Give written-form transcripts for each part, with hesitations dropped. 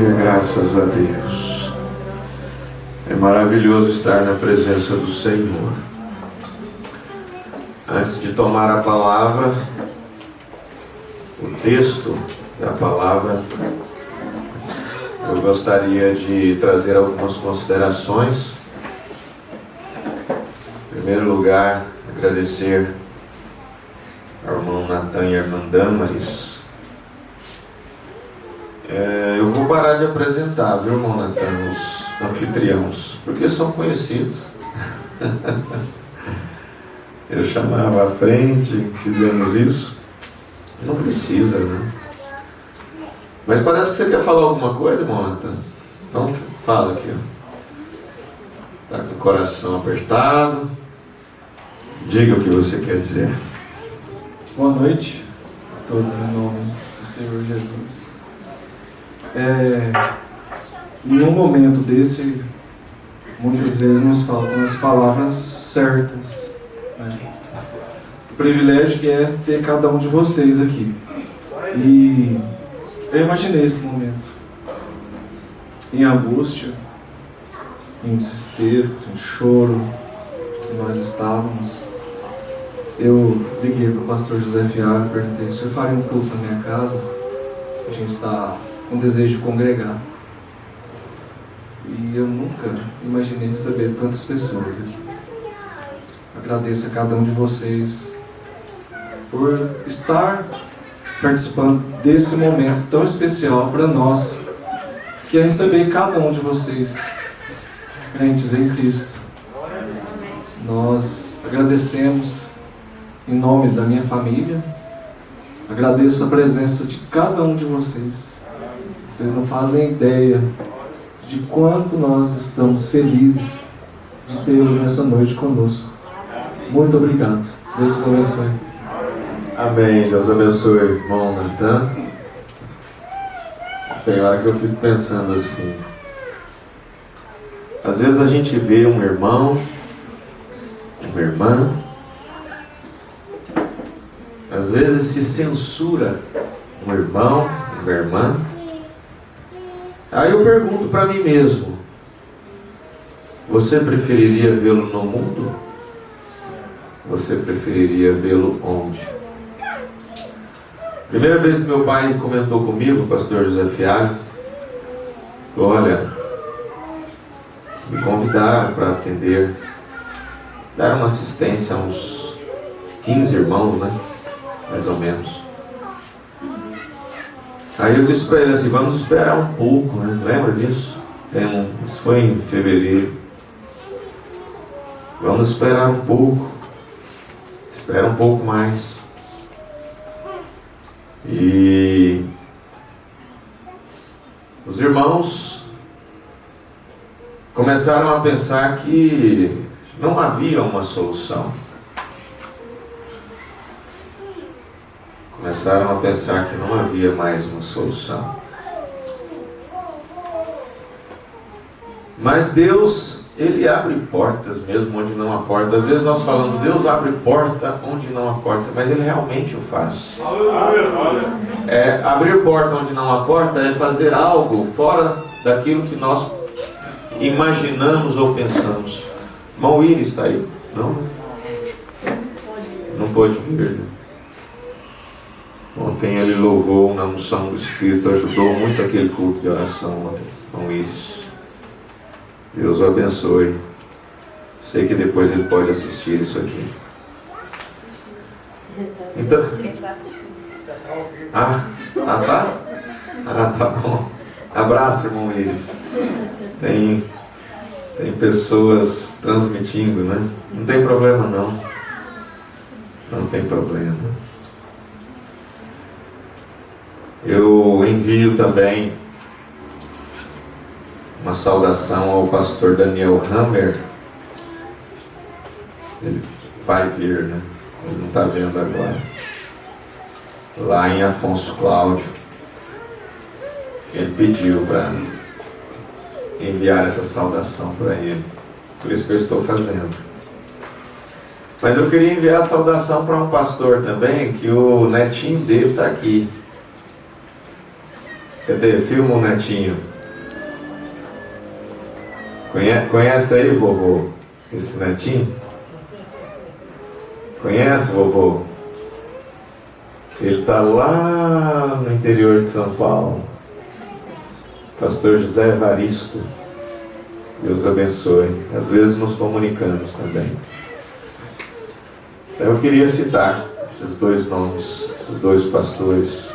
Aleluia, graças a Deus. É maravilhoso estar na presença do Senhor. Antes de tomar a palavra, o texto da palavra, eu gostaria de trazer algumas considerações. Em primeiro lugar, agradecer ao irmão Natan e a irmã Damaris. Eu vou parar de apresentar, viu, irmão Natan, os anfitriãos, porque são conhecidos. Eu chamava à frente, fizemos isso. Não precisa, né? Mas parece que você quer falar alguma coisa, irmão Natan. Então fala aqui, ó. Está com o coração apertado. Diga o que você quer dizer. Boa noite a todos em nome do Senhor Jesus. Em um momento desse, muitas vezes nos faltam as palavras certas, né? O privilégio que é ter cada um de vocês aqui. E eu imaginei esse momento em angústia, em desespero, em choro que nós estávamos. Eu liguei para o pastor José Fialho e perguntei: você faria um culto na minha casa? A gente está com desejo de congregar. E eu nunca imaginei receber tantas pessoas aqui. Agradeço a cada um de vocês por estar participando desse momento tão especial para nós, que é receber cada um de vocês, crentes em Cristo. Nós agradecemos em nome da minha família, agradeço a presença de cada um de vocês. Vocês não fazem ideia de quanto nós estamos felizes de tê-los nessa noite conosco. Muito obrigado. Deus os abençoe. Amém. Deus abençoe, irmão Natan. Tem hora que eu fico pensando assim. Às vezes a gente vê um irmão, uma irmã, às vezes se censura um irmão, uma irmã. Aí eu pergunto para mim mesmo: você preferiria vê-lo no mundo? Você preferiria vê-lo onde? Primeira vez que meu pai comentou comigo, o pastor José Fialho, olha, me convidaram para atender, dar uma assistência a uns 15 irmãos, né? Mais ou menos. Aí eu disse para ele assim: vamos esperar um pouco, né? Lembra disso? Isso foi em fevereiro. Vamos esperar um pouco. Espera um pouco mais. E os irmãos começaram a pensar que não havia uma solução. Começaram a pensar que não havia mais uma solução. Mas Deus, Ele abre portas mesmo onde não há porta. Às vezes nós falamos: Deus abre porta onde não há porta, mas Ele realmente o faz. Abrir porta onde não há porta é fazer algo fora daquilo que nós imaginamos ou pensamos. Irmão Iris está aí? Não? Não pode vir, né? Ontem ele louvou na unção do Espírito, ajudou muito aquele culto de oração ontem. Irmão Iris, Deus o abençoe. Sei que depois ele pode assistir isso aqui. Então, tá? Tá bom. Abraço, irmão Iris. Tem pessoas transmitindo, né? Não tem problema não. Não tem problema. Eu envio também uma saudação ao pastor Daniel Hammer. Ele vai vir, né? Ele não está vendo agora. Lá em Afonso Cláudio. Ele pediu para enviar essa saudação para ele. Por isso que eu estou fazendo. Mas eu queria enviar a saudação para um pastor também, que o netinho dele está aqui. Cadê? Filma o netinho. Conhece aí, vovô, esse netinho? Conhece, vovô? Ele está lá no interior de São Paulo. Pastor José Evaristo. Deus abençoe. Às vezes nos comunicamos também. Então eu queria citar esses dois nomes, esses dois pastores.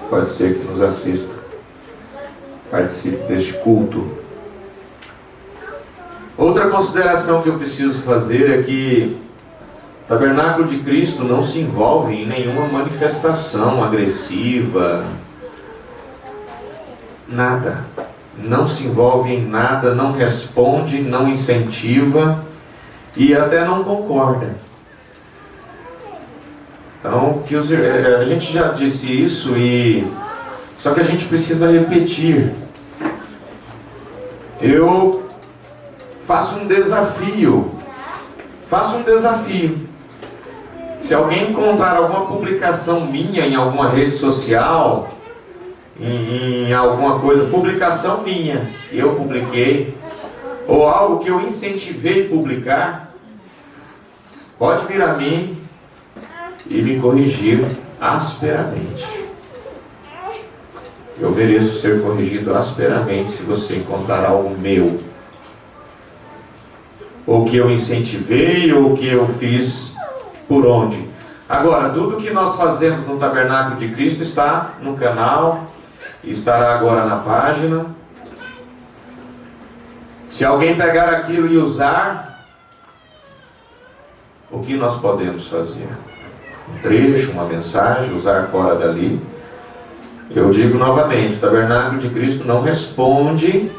Pode ser que nos assista, participe deste culto. Outra consideração que eu preciso fazer é que o Tabernáculo de Cristo não se envolve em nenhuma manifestação agressiva, nada. Não se envolve em nada, não responde, não incentiva e até não concorda. Então, a gente já disse isso, só que a gente precisa repetir. Eu faço um desafio. Se alguém encontrar alguma publicação minha em alguma rede social, em alguma coisa, publicação minha, que eu publiquei, ou algo que eu incentivei publicar, pode vir a mim e me corrigir asperamente. Eu mereço ser corrigido asperamente se você encontrar algo meu, ou que eu incentivei, ou que eu fiz por onde. Agora, tudo que nós fazemos no Tabernáculo de Cristo está no canal, estará agora na página. Se alguém pegar aquilo e usar, o que nós podemos fazer? Um trecho, uma mensagem, usar fora dali. Eu digo novamente, o Tabernáculo de Cristo não responde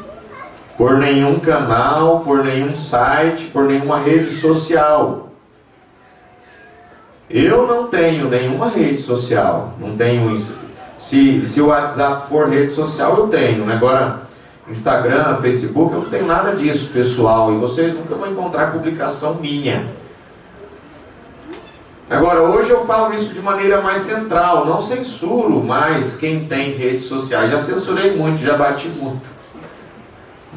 por nenhum canal, por nenhum site, por nenhuma rede social. Eu não tenho nenhuma rede social, não tenho isso. Se o WhatsApp for rede social, eu tenho. Agora, Instagram, Facebook, eu não tenho nada disso, pessoal. E vocês nunca vão encontrar publicação minha. Agora, hoje eu falo isso de maneira mais central. Não censuro mais quem tem redes sociais. Já censurei muito, já bati muito.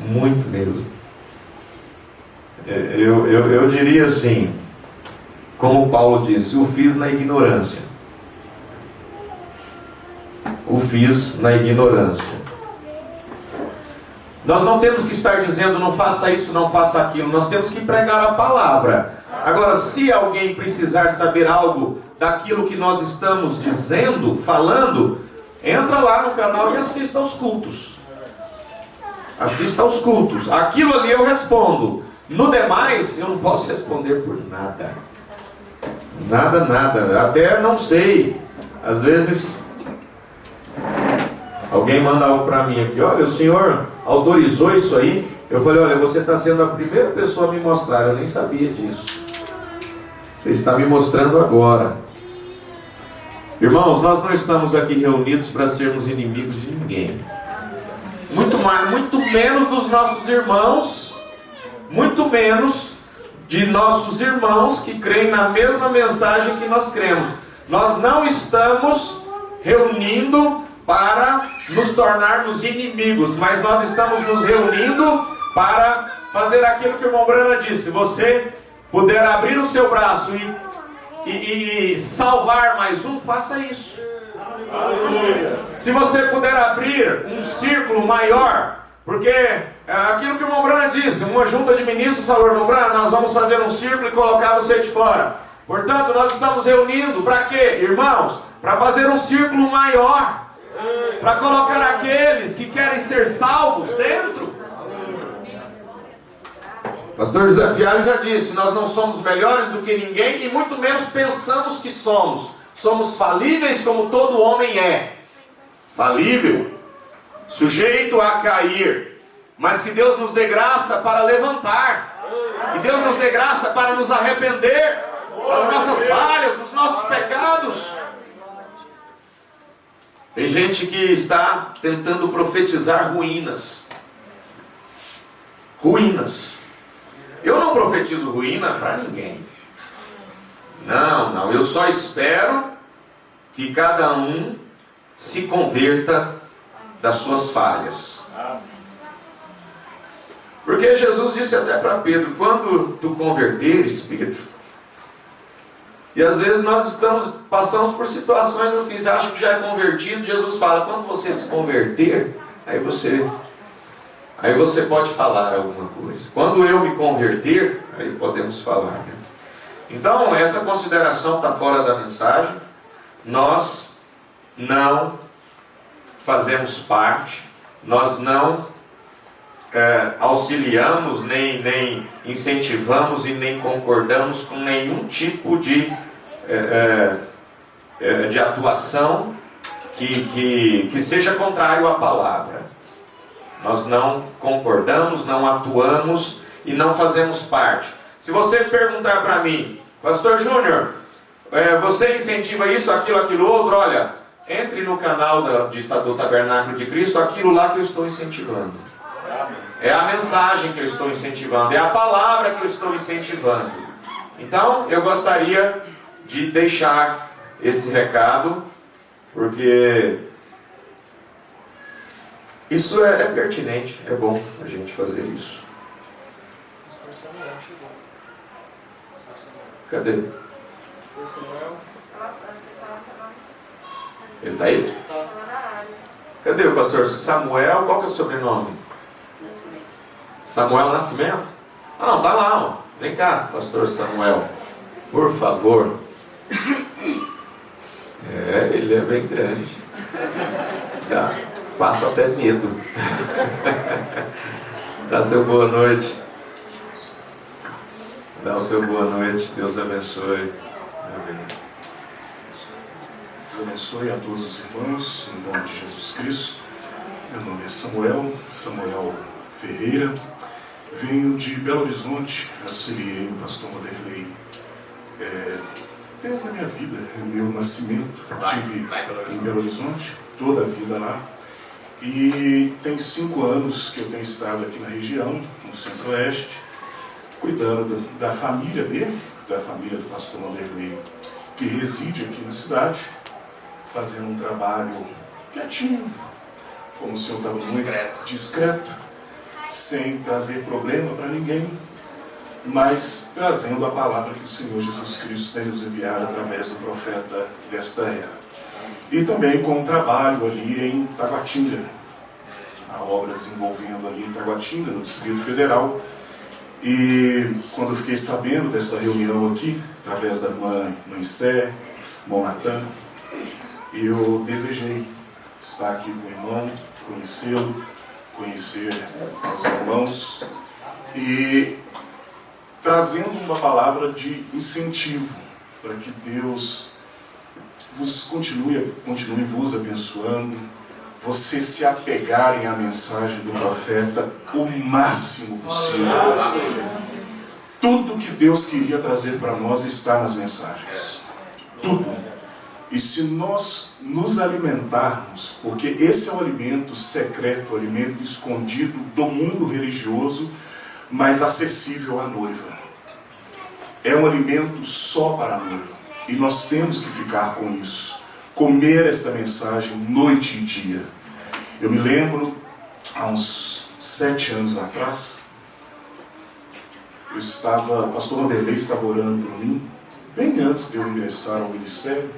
Muito mesmo. Eu diria assim, como Paulo disse, o fiz na ignorância. O fiz na ignorância. Nós não temos que estar dizendo não faça isso, não faça aquilo. Nós temos que pregar a palavra. Agora, se alguém precisar saber algo daquilo que nós estamos dizendo, falando, entra lá no canal e assista aos cultos. Assista aos cultos. Aquilo ali eu respondo. No demais, eu não posso responder por nada. Nada. Até não sei. Às vezes, alguém manda algo para mim aqui. Olha, o senhor autorizou isso aí? Eu falei, olha, você está sendo a primeira pessoa a me mostrar. Eu nem sabia disso. Você está me mostrando agora. Irmãos, nós não estamos aqui reunidos para sermos inimigos de ninguém. Muito menos dos nossos irmãos. Muito menos de nossos irmãos que creem na mesma mensagem que nós cremos. Nós não estamos reunindo para nos tornarmos inimigos, mas nós estamos nos reunindo para fazer aquilo que o irmão Brana disse. Se você puder abrir o seu braço e salvar mais um, faça isso. Se você puder abrir um círculo maior, porque aquilo que o irmão Brana disse, uma junta de ministros falou, irmão Brana, nós vamos fazer um círculo e colocar você de fora. Portanto, nós estamos reunindo para quê, irmãos? Para fazer um círculo maior, para colocar aqueles que querem ser salvos dentro. Pastor José Fialho já disse, nós não somos melhores do que ninguém e muito menos pensamos que somos. Somos falíveis como todo homem é. Falível, sujeito a cair, mas que Deus nos dê graça para levantar. Que Deus nos dê graça para nos arrepender das nossas falhas, dos nossos pecados. Tem gente que está tentando profetizar ruínas. Ruínas. Eu não profetizo ruína para ninguém. Não, eu só espero que cada um se converta das suas falhas. Porque Jesus disse até para Pedro: quando tu converteres, Pedro. E às vezes nós passamos por situações assim, você acha que já é convertido, Jesus fala: quando você se converter, aí você pode falar alguma coisa. Quando eu me converter, aí podemos falar, né? Então, essa consideração está fora da mensagem. Nós não fazemos parte, nós não auxiliamos, nem incentivamos e nem concordamos com nenhum tipo de atuação que seja contrário à palavra. Nós não concordamos, não atuamos e não fazemos parte. Se você perguntar para mim: Pastor Júnior, você incentiva isso, aquilo outro? Olha, entre no canal do Tabernáculo de Cristo, aquilo lá que eu estou incentivando. É a mensagem que eu estou incentivando, é a palavra que eu estou incentivando. Então, eu gostaria de deixar esse recado, porque isso é pertinente, é bom a gente fazer isso. Cadê? Ele está aí? Cadê o pastor Samuel? Qual que é o sobrenome? Samuel Nascimento? Ah, não, tá lá, ó. Vem cá, pastor Samuel, por favor. Ele é bem grande. Passa até medo. Dá seu boa noite. Dá o seu boa noite. Deus abençoe. Amém. Deus abençoe a todos os irmãos, em nome de Jesus Cristo. Meu nome é Samuel Ferreira. Venho de Belo Horizonte, auxiliei o pastor Vanderlei desde a minha vida, meu nascimento. Estive em Belo Horizonte, toda a vida lá. E tem 5 anos que eu tenho estado aqui na região, no Centro-Oeste, cuidando da família dele, da família do pastor Vanderlei, que reside aqui na cidade, fazendo um trabalho quietinho, como o senhor estava muito discreto, sem trazer problema para ninguém, mas trazendo a palavra que o Senhor Jesus Cristo tem nos enviado através do profeta desta era. E também com um trabalho ali em Taguatinga, a obra desenvolvendo ali em Taguatinga, no Distrito Federal. E quando eu fiquei sabendo dessa reunião aqui, através da irmã Esther, irmão Natan, eu desejei estar aqui com o irmão, conhecê-lo, conhecer os irmãos e trazendo uma palavra de incentivo para que Deus vos continue vos abençoando, vocês se apegarem à mensagem do profeta o máximo possível. Tudo que Deus queria trazer para nós está nas mensagens. Tudo. E se nós nos alimentarmos, porque esse é o alimento secreto, o alimento escondido do mundo religioso, mas acessível à noiva. É um alimento só para a noiva. E nós temos que ficar com isso. Comer esta mensagem noite e dia. Eu me lembro, há uns 7 anos atrás, o pastor Vanderlei estava orando por mim, bem antes de eu ingressar ao ministério.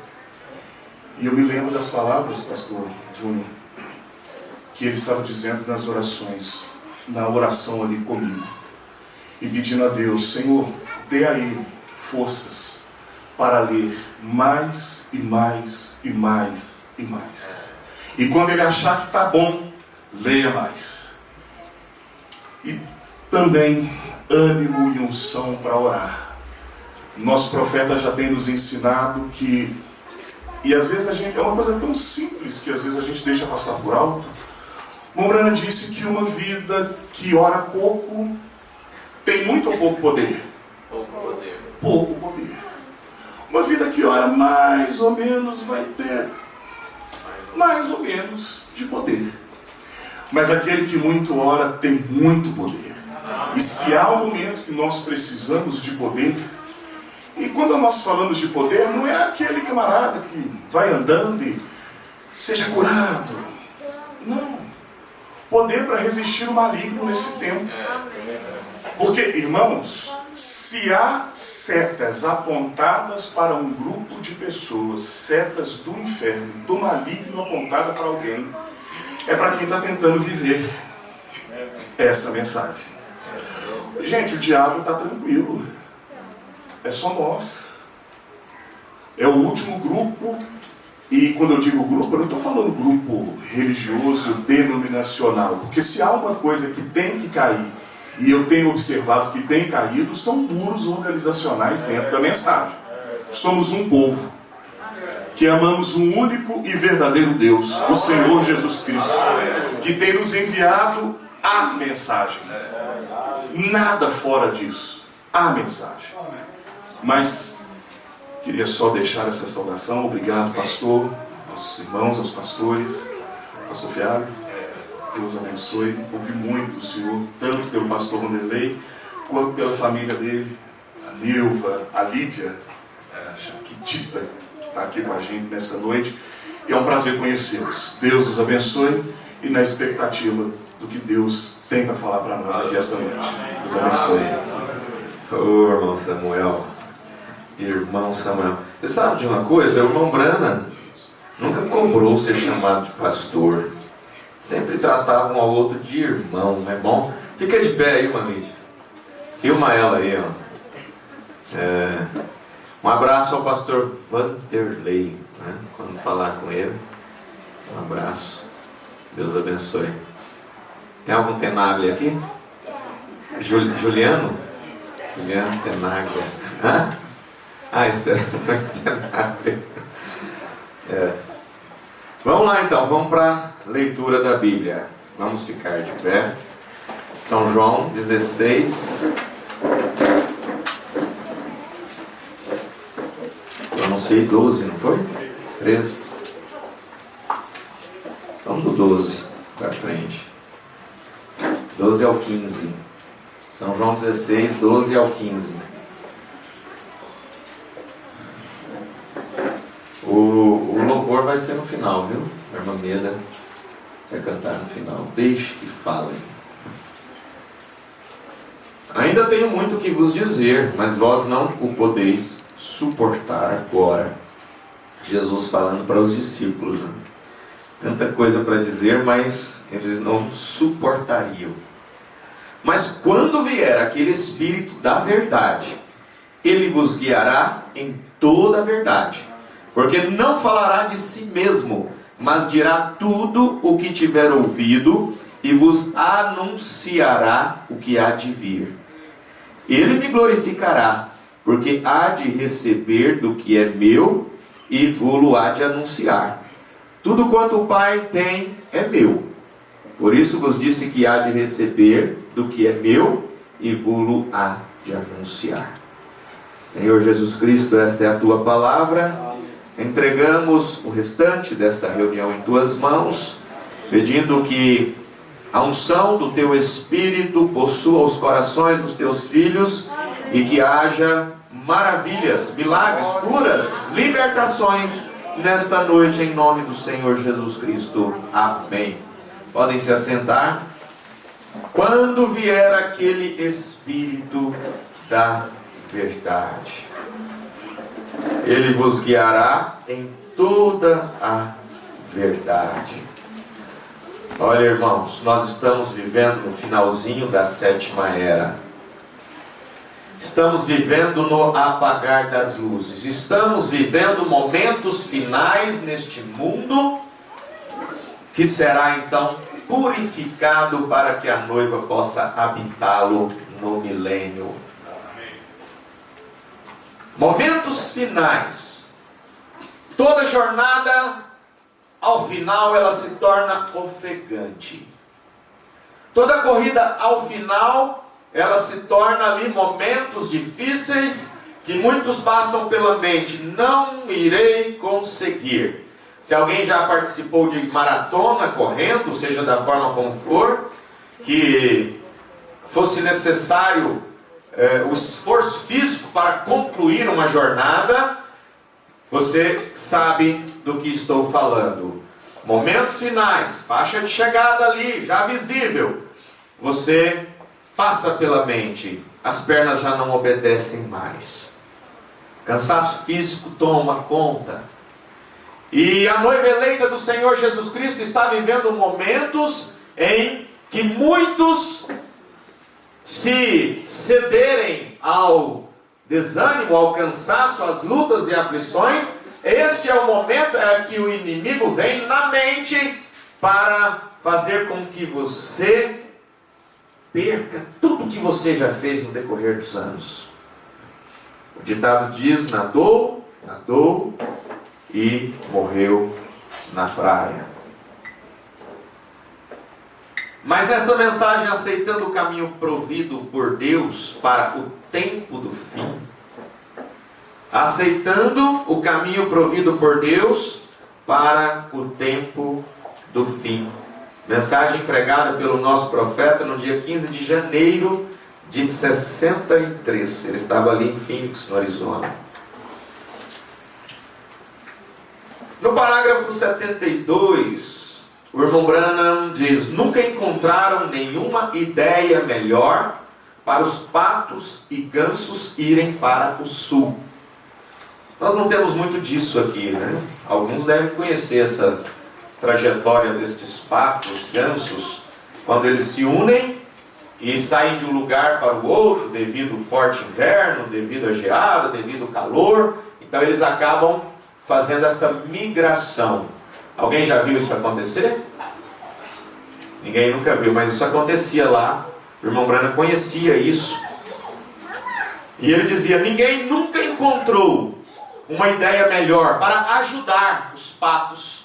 E eu me lembro das palavras, pastor Júnior, que ele estava dizendo nas orações, na oração ali comigo. E pedindo a Deus: Senhor, dê a ele forças para ler mais e mais e mais e mais. E quando ele achar que está bom, leia mais. E também ânimo e unção para orar. Nosso profeta já tem nos ensinado que, e às vezes é uma coisa tão simples que às vezes a gente deixa passar por alto. Mombrana disse que uma vida que ora pouco tem muito ou pouco poder? Pouco poder. Uma vida que ora mais ou menos vai ter mais ou menos de poder. Mas aquele que muito ora tem muito poder. E se há um momento que nós precisamos de poder, e quando nós falamos de poder, não é aquele camarada que vai andando e seja curado. Não. poder para resistir o maligno nesse tempo. Porque, irmãos, se há setas apontadas para um grupo de pessoas, setas do inferno, do maligno apontada para alguém, é para quem está tentando viver essa mensagem. Gente, o diabo está tranquilo. É só nós. É o último grupo. E quando eu digo grupo, eu não estou falando grupo religioso, denominacional. Porque se há uma coisa que tem que cair, e eu tenho observado que tem caído, são muros organizacionais dentro da mensagem. Somos um povo que amamos um único e verdadeiro Deus, o Senhor Jesus Cristo, que tem nos enviado a mensagem. Nada fora disso. A mensagem. Mas queria só deixar essa saudação. Obrigado, pastor, aos irmãos, aos pastores, pastor Fiário. Deus abençoe. Ouvi muito do Senhor, tanto pelo pastor Ronderley, quanto pela família dele, a Nilva, a Lídia, a Chiquitita, que está aqui com a gente nessa noite. E é um prazer conhecê-los. Deus os abençoe e na expectativa do que Deus tem para falar para nós aqui esta noite. Deus abençoe. Ô, irmão Samuel. Irmão Samuel. Você sabe de uma coisa? O irmão Brana nunca cobrou ser chamado de pastor. Sempre tratava um ao outro de irmão, não é bom? Fica de pé aí, Mamide. Filma ela aí, ó. Um abraço ao pastor Vanderlei, né? Quando falar com ele. Um abraço. Deus abençoe. Tem algum Tenaglia aqui? Juliano? Juliano Tenaglia. Hã? Ah, espera, Tenaglia. Vamos lá então, vamos para a leitura da Bíblia. Vamos ficar de pé. São João 16. Eu não sei, 12, não foi? 13. Vamos do 12 para frente. 12 ao 15. São João 16, 12 ao 15. O louvor vai ser no final, viu? A irmã Meda vai cantar no final. Deixe que falem. Ainda tenho muito o que vos dizer, mas vós não o podeis suportar agora. Jesus falando para os discípulos, né? Tanta coisa para dizer, mas eles não suportariam. Mas quando vier aquele Espírito da verdade, ele vos guiará em toda a verdade. Porque não falará de si mesmo, mas dirá tudo o que tiver ouvido e vos anunciará o que há de vir. Ele me glorificará, porque há de receber do que é meu e vô-lo há de anunciar. Tudo quanto o Pai tem é meu. Por isso vos disse que há de receber do que é meu e vô-lo há de anunciar. Senhor Jesus Cristo, esta é a tua palavra. Entregamos o restante desta reunião em tuas mãos, pedindo que a unção do teu Espírito possua os corações dos teus filhos e que haja maravilhas, milagres, curas, libertações nesta noite em nome do Senhor Jesus Cristo. Amém. Podem se assentar. Quando vier aquele Espírito da verdade, ele vos guiará em toda a verdade. Olha, irmãos, nós estamos vivendo no finalzinho da 7ª era. Estamos vivendo no apagar das luzes. Estamos vivendo momentos finais neste mundo, que será então purificado para que a noiva possa habitá-lo no milênio. Momentos finais. Toda jornada, ao final, ela se torna ofegante. Toda corrida, ao final, ela se torna ali momentos difíceis que muitos passam pela mente. Não irei conseguir. Se alguém já participou de maratona correndo, seja da forma como for, que fosse necessário o esforço físico para concluir uma jornada, você sabe do que estou falando. momentos finais, faixa de chegada ali, já visível, você passa pela mente, as pernas já não obedecem mais, cansaço físico toma conta, e a noiva eleita do Senhor Jesus Cristo está vivendo momentos em que muitos se cederem ao desânimo, ao cansaço, às lutas e aflições. Este é o momento em que o inimigo vem na mente para fazer com que você perca tudo que você já fez no decorrer dos anos. O ditado diz: nadou e morreu na praia. Mas nesta mensagem, aceitando o caminho provido por Deus para o tempo do fim, aceitando o caminho provido por Deus para o tempo do fim. Mensagem pregada pelo nosso profeta no dia 15 de janeiro de 63. Ele estava ali em Phoenix, no Arizona. No parágrafo 72, o irmão Branham diz: nunca encontraram nenhuma ideia melhor para os patos e gansos irem para o sul. Nós não temos muito disso aqui, né? Alguns devem conhecer essa trajetória destes patos, gansos, quando eles se unem e saem de um lugar para o outro devido ao forte inverno, devido à geada, devido ao calor. Então eles acabam fazendo esta migração. Alguém já viu isso acontecer? Ninguém nunca viu, mas isso acontecia lá. O irmão Branham conhecia isso. E ele dizia: ninguém nunca encontrou uma ideia melhor para ajudar os patos.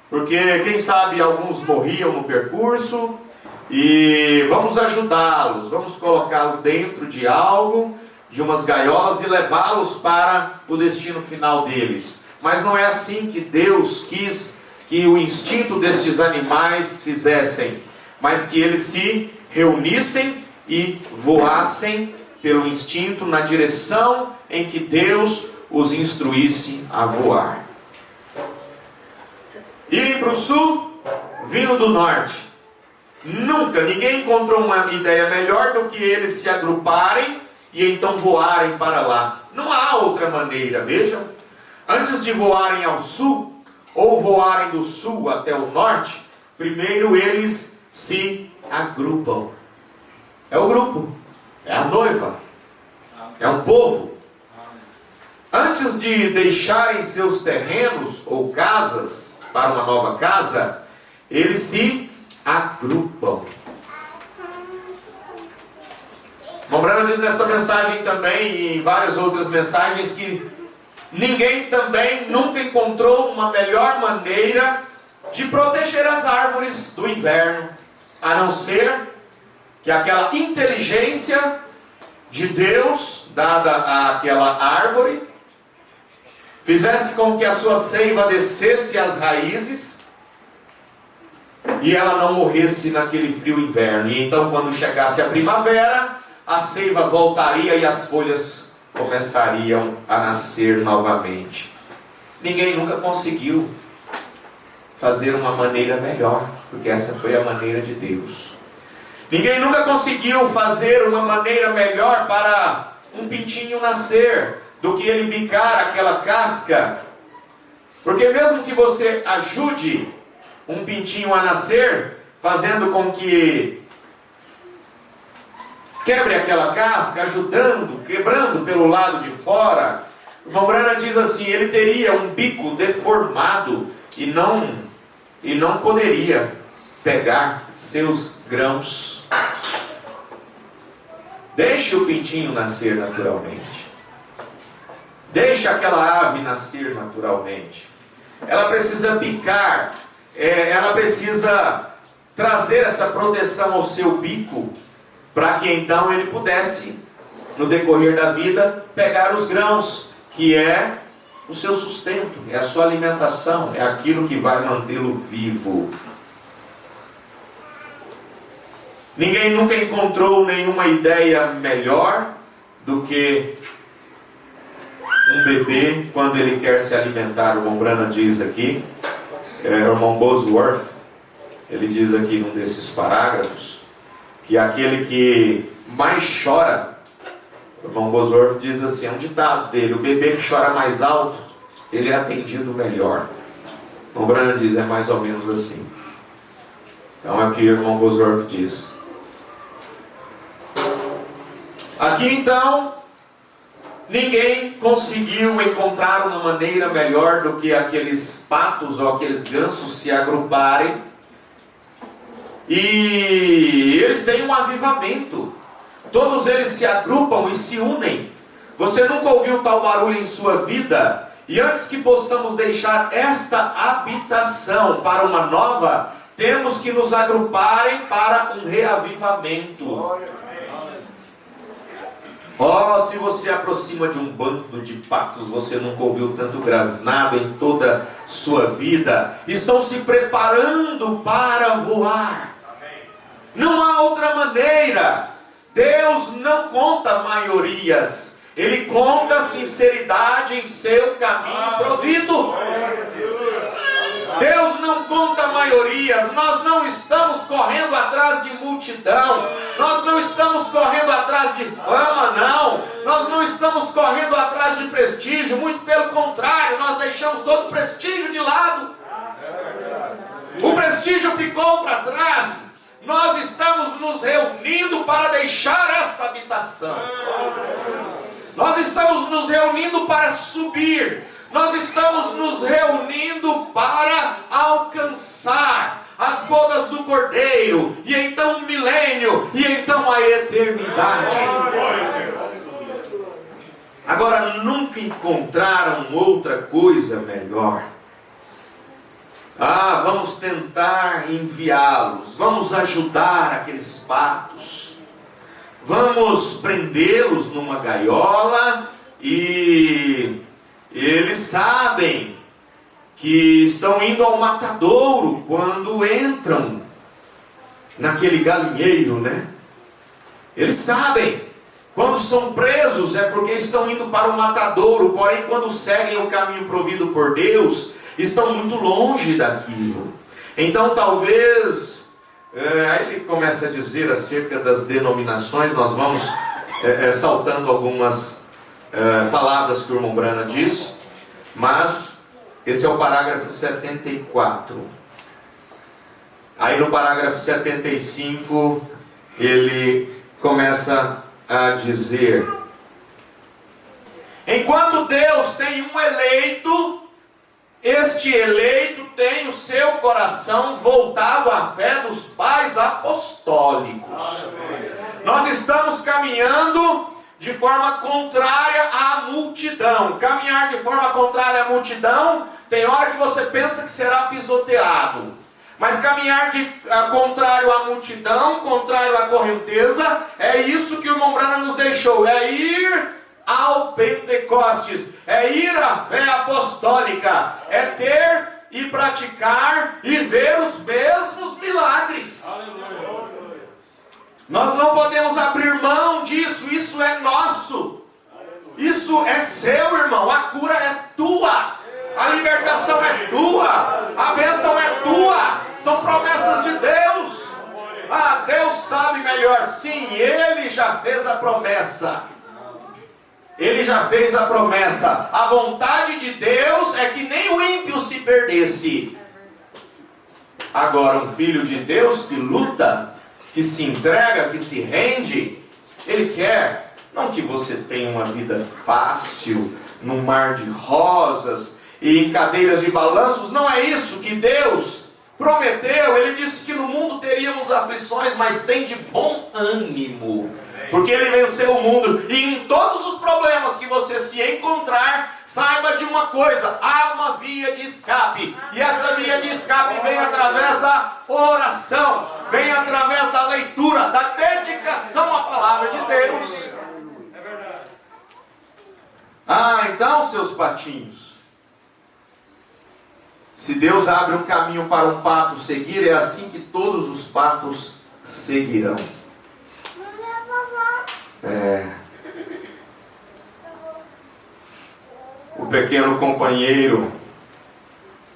Porque, quem sabe, alguns morriam no percurso. E vamos ajudá-los, vamos colocá-los dentro de algo, de umas gaiolas, e levá-los para o destino final deles. Mas não é assim que Deus quis que o instinto destes animais fizessem, mas que eles se reunissem e voassem pelo instinto na direção em que Deus os instruísse a voar. Irem para o sul, vindo do norte. Nunca ninguém encontrou uma ideia melhor do que eles se agruparem e então voarem para lá. Não há outra maneira, vejam. Antes de voarem ao sul, ou voarem do sul até o norte, primeiro eles se agrupam. É o grupo, é a noiva, é um povo. Antes de deixarem seus terrenos ou casas para uma nova casa, eles se agrupam. O Branham diz nesta mensagem também, e em várias outras mensagens, que ninguém também nunca encontrou uma melhor maneira de proteger as árvores do inverno, a não ser que aquela inteligência de Deus dada àquela árvore fizesse com que a sua seiva descesse às raízes e ela não morresse naquele frio inverno. E então, quando chegasse a primavera, a seiva voltaria e as folhas começariam a nascer novamente. Ninguém nunca conseguiu fazer uma maneira melhor, porque essa foi a maneira de Deus. Ninguém nunca conseguiu fazer uma maneira melhor para um pintinho nascer do que ele bicar aquela casca. Porque mesmo que você ajude um pintinho a nascer, fazendo com que quebre aquela casca, ajudando, quebrando pelo lado de fora, o irmão Branham diz assim: ele teria um bico deformado e não poderia pegar seus grãos. Deixe o pintinho nascer naturalmente. Deixe aquela ave nascer naturalmente. Ela precisa bicar, ela precisa trazer essa proteção ao seu bico, para que então ele pudesse, no decorrer da vida, pegar os grãos, que é o seu sustento, é a sua alimentação, é aquilo que vai mantê-lo vivo. Ninguém nunca encontrou nenhuma ideia melhor do que um bebê, quando ele quer se alimentar. O irmão Branham diz aqui, o irmão Bosworth, ele diz aqui num desses parágrafos, que aquele que mais chora, o irmão Bosworth diz assim, é um ditado dele, o bebê que chora mais alto, ele é atendido melhor. O irmão Branham diz, é mais ou menos assim. Então é o que o irmão Bosworth diz. Aqui então, ninguém conseguiu encontrar uma maneira melhor do que aqueles patos ou aqueles gansos se agruparem. E eles têm um avivamento. Todos eles se agrupam e se unem. Você nunca ouviu tal barulho em sua vida? E antes que possamos deixar esta habitação para uma nova, temos que nos agruparem para um reavivamento. Oh, se você aproxima de um bando de patos, você nunca ouviu tanto grasnado em toda sua vida. Estão se preparando para voar. Não há outra maneira. Deus não conta maiorias. Ele conta sinceridade em seu caminho provido. Deus não conta maiorias. Nós não estamos correndo atrás de multidão. Nós não estamos correndo atrás de fama, não. Nós não estamos correndo atrás de prestígio. Muito pelo contrário, nós deixamos todo o prestígio de lado. O prestígio ficou para trás. Nós estamos nos reunindo para deixar esta habitação. Nós estamos nos reunindo para subir. Nós estamos nos reunindo para alcançar as bodas do Cordeiro, e então o milênio, e então a eternidade. Agora, nunca encontraram outra coisa melhor. Vamos tentar enviá-los, vamos ajudar aqueles patos, vamos prendê-los numa gaiola, e eles sabem que estão indo ao matadouro quando entram naquele galinheiro, né? Eles sabem, quando são presos é porque estão indo para o matadouro, porém quando seguem o caminho provido por Deus, estão muito longe daquilo. Então talvez, aí ele começa a dizer acerca das denominações, nós vamos saltando algumas palavras que o irmão Branham diz, mas esse é o parágrafo 74. Aí no parágrafo 75 ele começa a dizer: enquanto Deus tem um eleito, este eleito tem o seu coração voltado à fé dos pais apostólicos. Nós estamos caminhando de forma contrária à multidão. Caminhar de forma contrária à multidão, tem hora que você pensa que será pisoteado. Mas caminhar contrário à multidão, contrário à correnteza, é isso que o irmão Branham nos deixou. É ir ao Pentecostes, é ir à fé apostólica, é ter e praticar e ver os mesmos milagres. Nós não podemos abrir mão disso, isso é nosso, isso é seu, irmão. A cura é tua, a libertação é tua, a bênção é tua, são promessas de Deus. Deus sabe melhor, sim, Ele já fez a promessa. Ele já fez a promessa. A vontade de Deus é que nem o ímpio se perdesse. Agora, um filho de Deus que luta, que se entrega, que se rende, Ele quer, não que você tenha uma vida fácil, num mar de rosas e em cadeiras de balanços. Não é isso que Deus prometeu. Ele disse que no mundo teríamos aflições, mas tem de bom ânimo, porque Ele venceu o mundo. E em todos os problemas que você se encontrar, saiba de uma coisa: há uma via de escape. E esta via de escape vem através da oração, vem através da leitura, da dedicação à palavra de Deus. Então, seus patinhos, se Deus abre um caminho para um pato seguir, é assim que todos os patos seguirão. O pequeno companheiro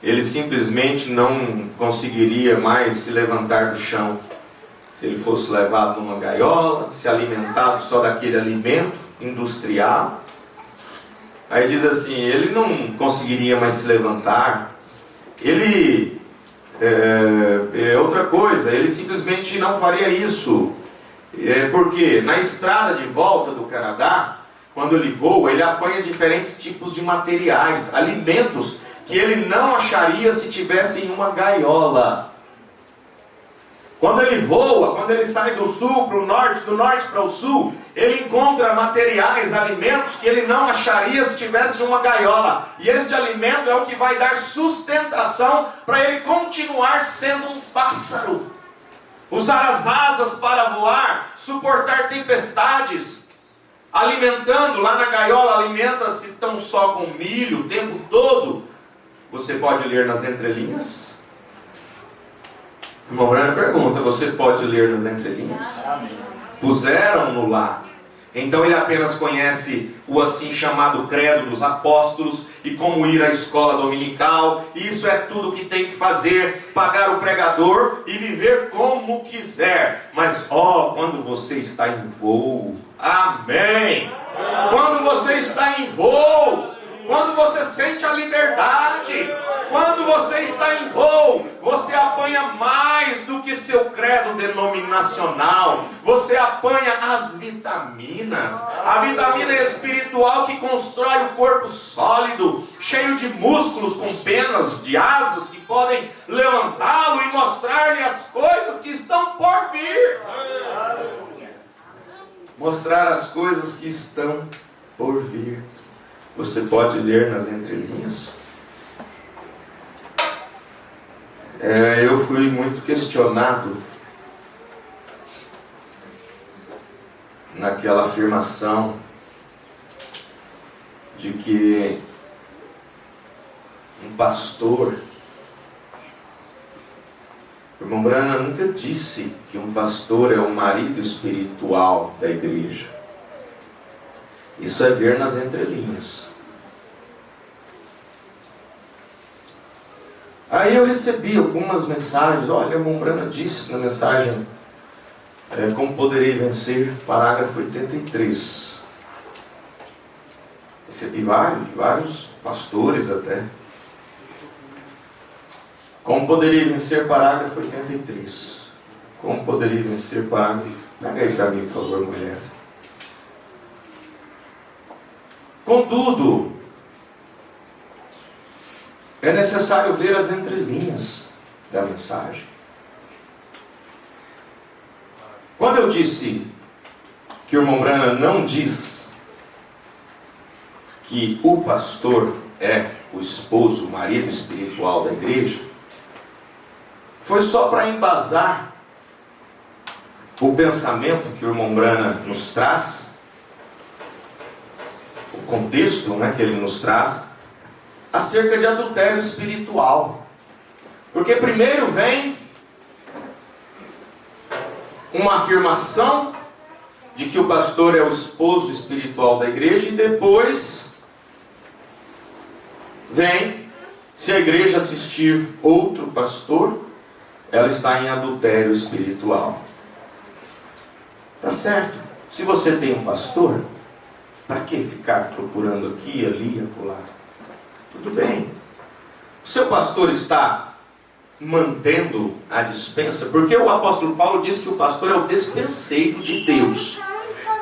ele simplesmente não conseguiria mais se levantar do chão. Se ele fosse levado numa gaiola, se alimentado só daquele alimento industrial. Aí diz assim, ele não conseguiria mais se levantar. Ele, outra coisa, ele simplesmente não faria isso. Porque na estrada de volta do Canadá, quando ele voa, ele apanha diferentes tipos de materiais, alimentos que ele não acharia se tivesse em uma gaiola. Quando ele voa, quando ele sai do sul para o norte, do norte para o sul, ele encontra materiais, alimentos que ele não acharia se tivesse em uma gaiola. E este alimento é o que vai dar sustentação para ele continuar sendo um pássaro. Usar as asas para voar, suportar tempestades. Alimentando, lá na gaiola, alimenta-se tão só com milho o tempo todo. Você pode ler nas entrelinhas? O irmão Branham pergunta, você pode ler nas entrelinhas? Puseram-no lá. Então ele apenas conhece o assim chamado credo dos apóstolos e como ir à escola dominical. Isso é tudo que tem que fazer, pagar o pregador e viver como quiser. Mas quando você está em voo, amém! Quando você está em voo, quando você sente a liberdade, quando você está em voo, você apanha mais do que seu credo denominacional. Você apanha as vitaminas, a vitamina espiritual que constrói o corpo sólido, cheio de músculos com penas de asas que podem levantá-lo e mostrar-lhe as coisas que estão por vir. Mostrar as coisas que estão por vir. Você pode ler nas entrelinhas? Eu fui muito questionado naquela afirmação de que um pastor, o irmão Branham nunca disse que um pastor é o marido espiritual da igreja. Isso é ver nas entrelinhas. Aí eu recebi algumas mensagens. Olha, o irmão Branham disse na mensagem como poderei vencer, parágrafo 83. Recebi vários pastores até. Como poderei vencer, parágrafo 83. Como poderei vencer, parágrafo... Pega aí para mim, por favor, mulher. Contudo, é necessário ver as entrelinhas da mensagem. Quando eu disse que o irmão Branham não diz que o pastor é o esposo, o marido espiritual da igreja, foi só para embasar o pensamento que o irmão Branham nos traz, o contexto que ele nos traz, acerca de adultério espiritual. Porque primeiro vem uma afirmação de que o pastor é o esposo espiritual da igreja, e depois vem, se a igreja assistir outro pastor, ela está em adultério espiritual. Tá certo? Se você tem um pastor, para que ficar procurando aqui, ali, acolá? Tudo bem. O seu pastor está mantendo a dispensa, porque o apóstolo Paulo diz que o pastor é o despenseiro de Deus.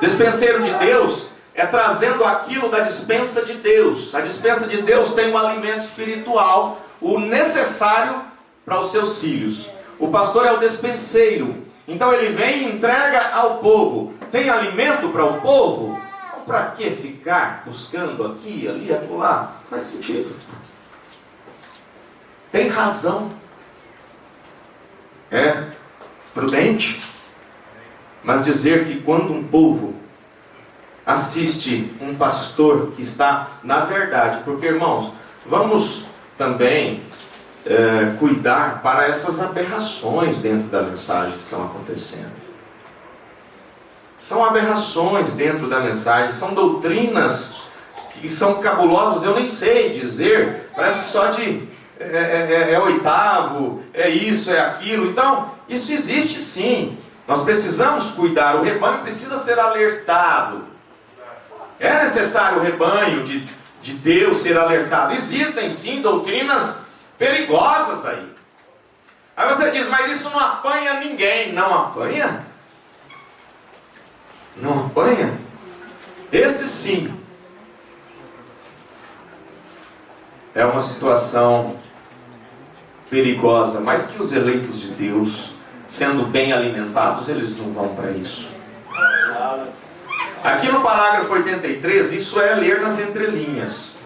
Despenseiro de Deus é trazendo aquilo da dispensa de Deus. A dispensa de Deus tem o alimento espiritual, o necessário para os seus filhos. O pastor é o despenseiro. Então ele vem e entrega ao povo. Tem alimento para o povo? Então para que ficar buscando aqui, ali, acolá? Faz sentido. Tem razão. É prudente. Mas dizer que quando um povo assiste um pastor que está na verdade, porque irmãos, vamos também cuidar para essas aberrações dentro da mensagem que estão acontecendo. São aberrações dentro da mensagem, são doutrinas que são cabulosas, eu nem sei dizer, parece que só de é oitavo, é isso, é aquilo. Então, isso existe sim. Nós precisamos cuidar, o rebanho precisa ser alertado. É necessário o rebanho de Deus ser alertado. Existem sim doutrinas perigosas aí. Aí você diz, mas isso não apanha ninguém. Não apanha? Não apanha? Esse sim é uma situação perigosa, mas que os eleitos de Deus, sendo bem alimentados, eles não vão para isso. Aqui no parágrafo 83, isso é ler nas entrelinhas.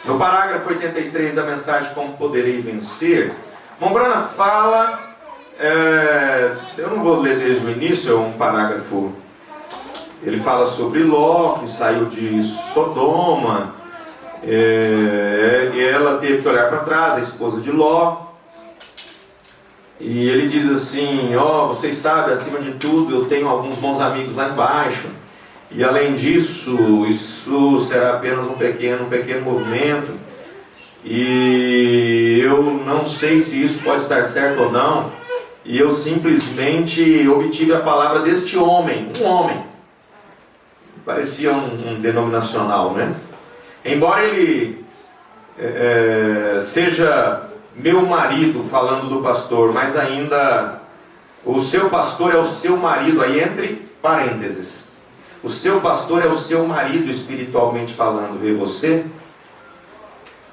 No parágrafo 83 da mensagem Como Poderei Vencer, Mombrana fala, eu não vou ler desde o início, é um parágrafo. Ele fala sobre Ló, que saiu de Sodoma, e ela teve que olhar para trás, a esposa de Ló. E ele diz assim, vocês sabem, acima de tudo, eu tenho alguns bons amigos lá embaixo. E além disso, isso será apenas um pequeno movimento. E eu não sei se isso pode estar certo ou não. E eu simplesmente obtive a palavra deste homem, um homem. Parecia um denominacional, né? Embora ele seja meu marido, falando do pastor, mas ainda o seu pastor é o seu marido, aí entre parênteses. O seu pastor é o seu marido espiritualmente falando, vê você?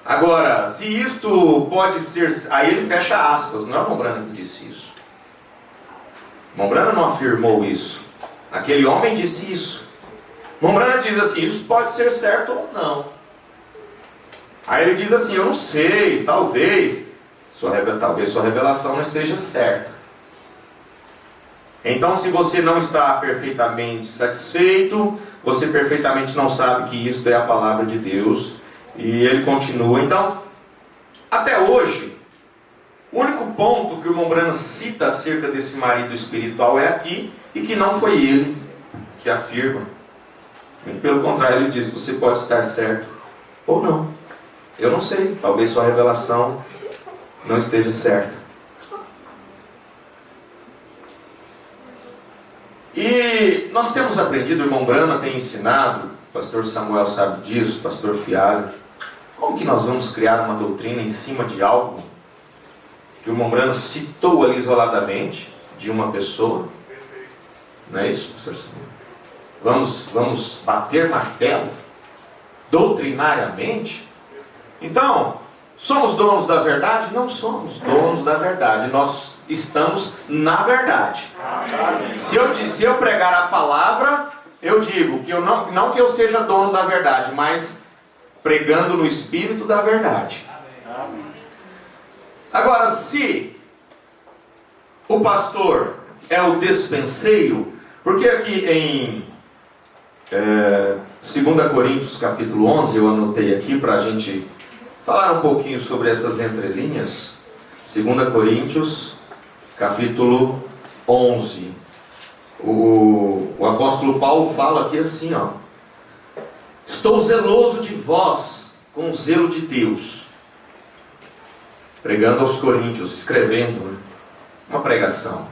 Agora, se isto pode ser... Aí ele fecha aspas, não é o Mombrana que disse isso. Mombrana não afirmou isso. Aquele homem disse isso. Mombrana diz assim, isso pode ser certo ou não. Aí ele diz assim, eu não sei, talvez sua revelação não esteja certa. Então, se você não está perfeitamente satisfeito, você perfeitamente não sabe que isto é a palavra de Deus. E ele continua. Então, até hoje, o único ponto que o Mombrana cita acerca desse marido espiritual é aqui, e que não foi ele que afirma. Pelo contrário, ele diz que você pode estar certo ou não. Eu não sei, talvez sua revelação não esteja certa. E nós temos aprendido, o irmão Brana tem ensinado, o pastor Samuel sabe disso, o pastor Fialho, como que nós vamos criar uma doutrina em cima de algo que o irmão Brana citou ali isoladamente, de uma pessoa? Não é isso, pastor Samuel? Vamos bater martelo doutrinariamente? Então, somos donos da verdade? Não somos donos da verdade. Nós estamos na verdade. Se eu pregar a palavra, eu digo que eu não que eu seja dono da verdade, mas pregando no espírito da verdade. Agora, se o pastor é o despenseiro, porque aqui em 2 Coríntios capítulo 11, eu anotei aqui para a gente falar um pouquinho sobre essas entrelinhas. 2 Coríntios capítulo 11. O apóstolo Paulo fala aqui assim, estou zeloso de vós com o zelo de Deus. Pregando aos coríntios, escrevendo uma pregação.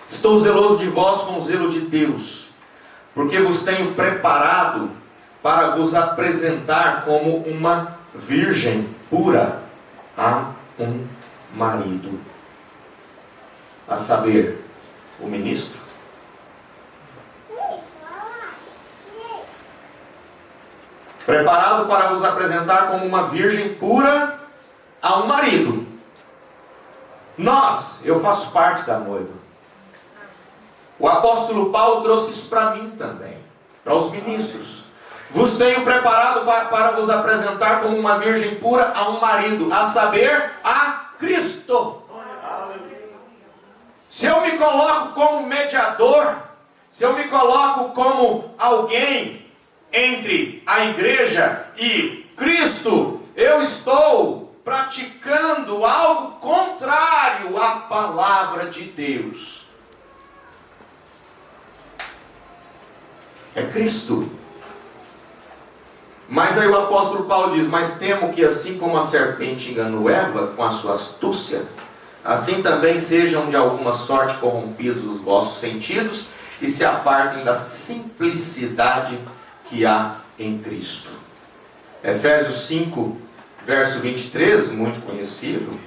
Estou zeloso de vós com o zelo de Deus, porque vos tenho preparado para vos apresentar como uma virgem pura a um marido, a saber, o ministro. Preparado para vos apresentar como uma virgem pura a um marido. Eu faço parte da noiva. O apóstolo Paulo trouxe isso para mim também, para os ministros. Vos tenho preparado para vos apresentar como uma virgem pura a um marido, a saber, a Cristo. Se eu me coloco como mediador, se eu me coloco como alguém entre a igreja e Cristo, eu estou praticando algo contrário à palavra de Deus. É Cristo. Mas aí o apóstolo Paulo diz: mas temo que assim como a serpente enganou Eva com a sua astúcia, assim também sejam de alguma sorte corrompidos os vossos sentidos e se apartem da simplicidade que há em Cristo. Efésios 5, verso 23, muito conhecido.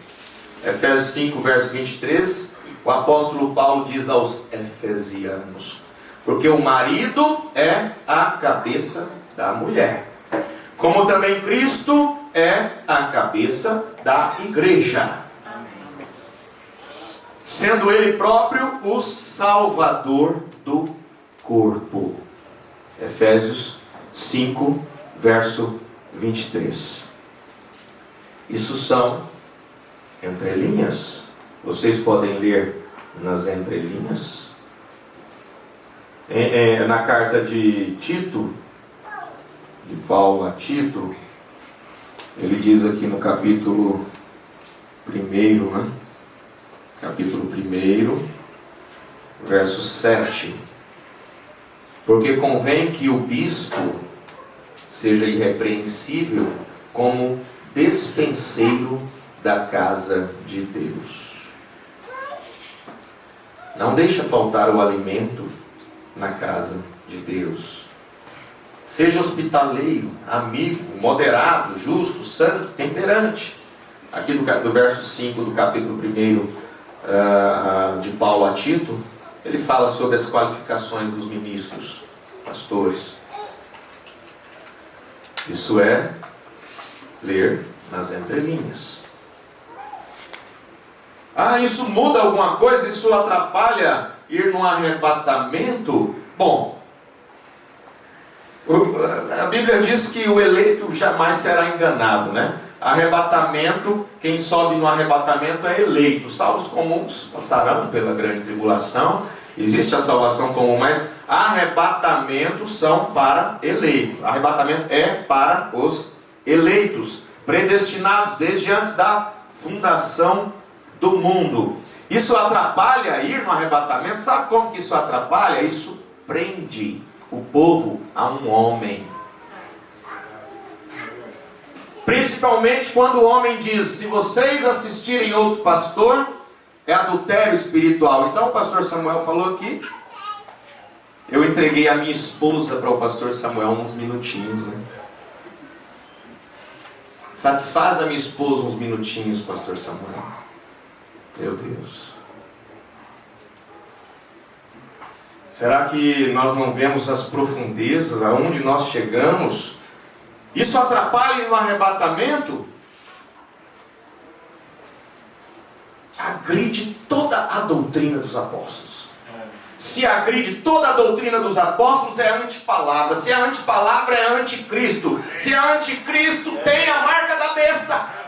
Efésios 5, verso 23, o apóstolo Paulo diz aos efesianos: porque o marido é a cabeça da mulher, como também Cristo é a cabeça da igreja, sendo Ele próprio o Salvador do corpo. Efésios 5, verso 23. Isso são entrelinhas. Vocês podem ler nas entrelinhas. Na carta de Tito, de Paulo a Tito, ele diz aqui no capítulo 1, né? Capítulo 1, verso 7. Porque convém que o bispo seja irrepreensível como despenseiro da casa de Deus. Não deixa faltar o alimento na casa de Deus. Seja hospitaleiro, amigo, moderado, justo, santo, temperante. Aqui do verso 5 do capítulo 1 de Paulo a Tito, ele fala sobre as qualificações dos ministros, pastores. Isso é ler nas entrelinhas. Isso muda alguma coisa? Isso atrapalha ir no arrebatamento? Bom, a Bíblia diz que o eleito jamais será enganado, né? Arrebatamento, quem sobe no arrebatamento é eleito. Salvos comuns passarão pela grande tribulação. Existe a salvação comum, mas arrebatamentos são para eleitos. Arrebatamento é para os eleitos, predestinados desde antes da fundação do mundo. Isso atrapalha ir no arrebatamento? Sabe como que isso atrapalha? Isso prende o povo a um homem. Principalmente quando o homem diz: se vocês assistirem outro pastor, é adultério espiritual. Então o pastor Samuel falou aqui, eu entreguei a minha esposa para o pastor Samuel uns minutinhos, né? Satisfaz a minha esposa uns minutinhos, pastor Samuel. Meu Deus. Será que nós não vemos as profundezas, aonde nós chegamos? Isso atrapalha no arrebatamento? Agride toda a doutrina dos apóstolos. Se agride toda a doutrina dos apóstolos, é antipalavra. Se é antipalavra, é anticristo. Se é anticristo, tem a marca da besta.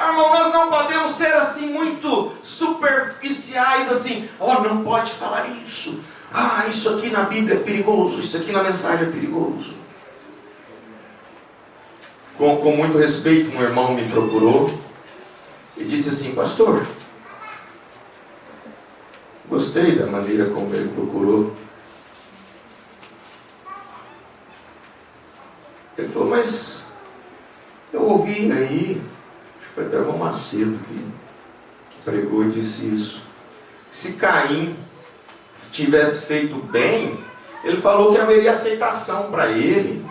Irmão, nós não podemos ser assim muito superficiais, assim: não pode falar isso. Isso aqui na Bíblia é perigoso, isso aqui na mensagem é perigoso. Com muito respeito, um irmão me procurou e disse assim: pastor, gostei da maneira como ele procurou. Ele falou: mas eu ouvi aí, acho que foi até o irmão Macedo que pregou e disse isso. Se Caim tivesse feito bem, ele falou que haveria aceitação para ele.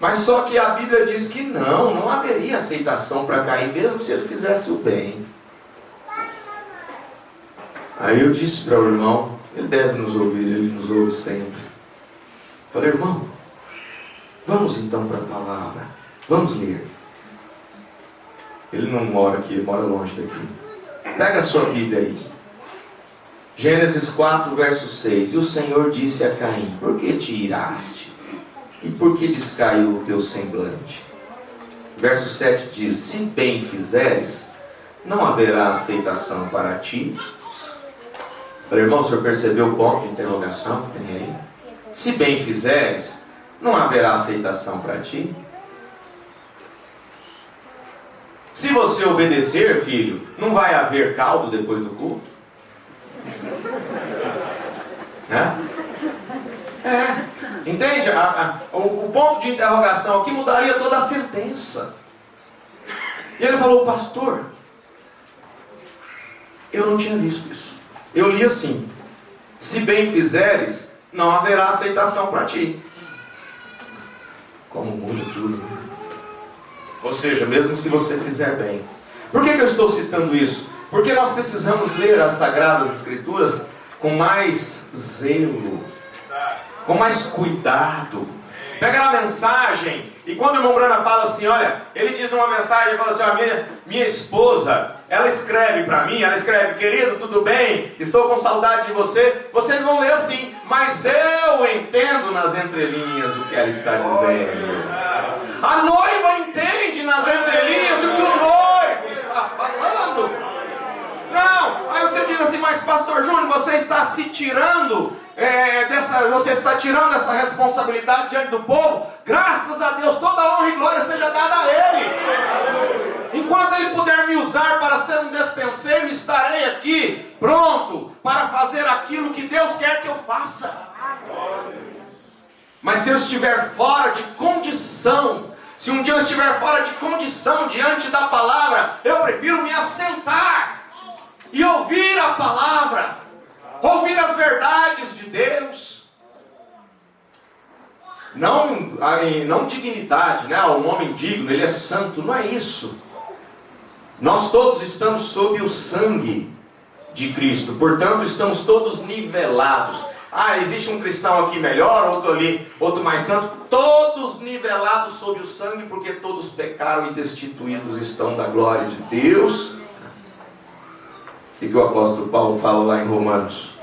Mas só que a Bíblia diz que não haveria aceitação para Caim, mesmo se ele fizesse o bem. Aí eu disse para o irmão, ele deve nos ouvir, ele nos ouve sempre. Falei: irmão, vamos então para a palavra, vamos ler. Ele não mora aqui, ele mora longe daqui. Pega a sua Bíblia aí. Gênesis 4, verso 6. E o Senhor disse a Caim: por que te iraste? E por que descaiu o teu semblante? Verso 7 diz: se bem fizeres, não haverá aceitação para ti. Falei: irmão, o senhor percebeu o ponto de interrogação que tem aí? Se bem fizeres, não haverá aceitação para ti. Se você obedecer, filho, não vai haver caldo depois do culto? Entende? O ponto de interrogação aqui mudaria toda a sentença. E ele falou: pastor, eu não tinha visto isso. Eu li assim: se bem fizeres, não haverá aceitação para ti. Como muda tudo, né? Ou seja, mesmo se você fizer bem. Por que eu estou citando isso? Porque nós precisamos ler as Sagradas Escrituras com mais zelo, com mais cuidado. Pega a mensagem, e quando o irmão Brana fala assim, olha, ele diz numa mensagem, ele fala assim: minha esposa, ela escreve para mim, ela escreve: querido, tudo bem, estou com saudade de você. Vocês vão ler assim: mas eu entendo nas entrelinhas o que ela está dizendo. A noiva entende nas entrelinhas o que o noivo está falando. Não, aí você diz assim: mas pastor Júnior, você está se tirando você está tirando essa responsabilidade diante do povo. Graças a Deus, toda honra e glória seja dada a Ele. Enquanto Ele puder me usar para ser um despenseiro, estarei aqui pronto para fazer aquilo que Deus quer que eu faça. Mas se eu estiver fora de condição, se um dia eu estiver fora de condição diante da palavra, eu prefiro me assentar e ouvir a palavra, ouvir as verdades de Deus. Não dignidade, né? Um homem digno, ele é santo, não é isso. Nós todos estamos sob o sangue de Cristo, portanto estamos todos nivelados. Existe um cristão aqui melhor, outro ali, outro mais santo. Todos nivelados sob o sangue, porque todos pecaram e destituídos estão da glória de Deus. O que o apóstolo Paulo fala lá em Romanos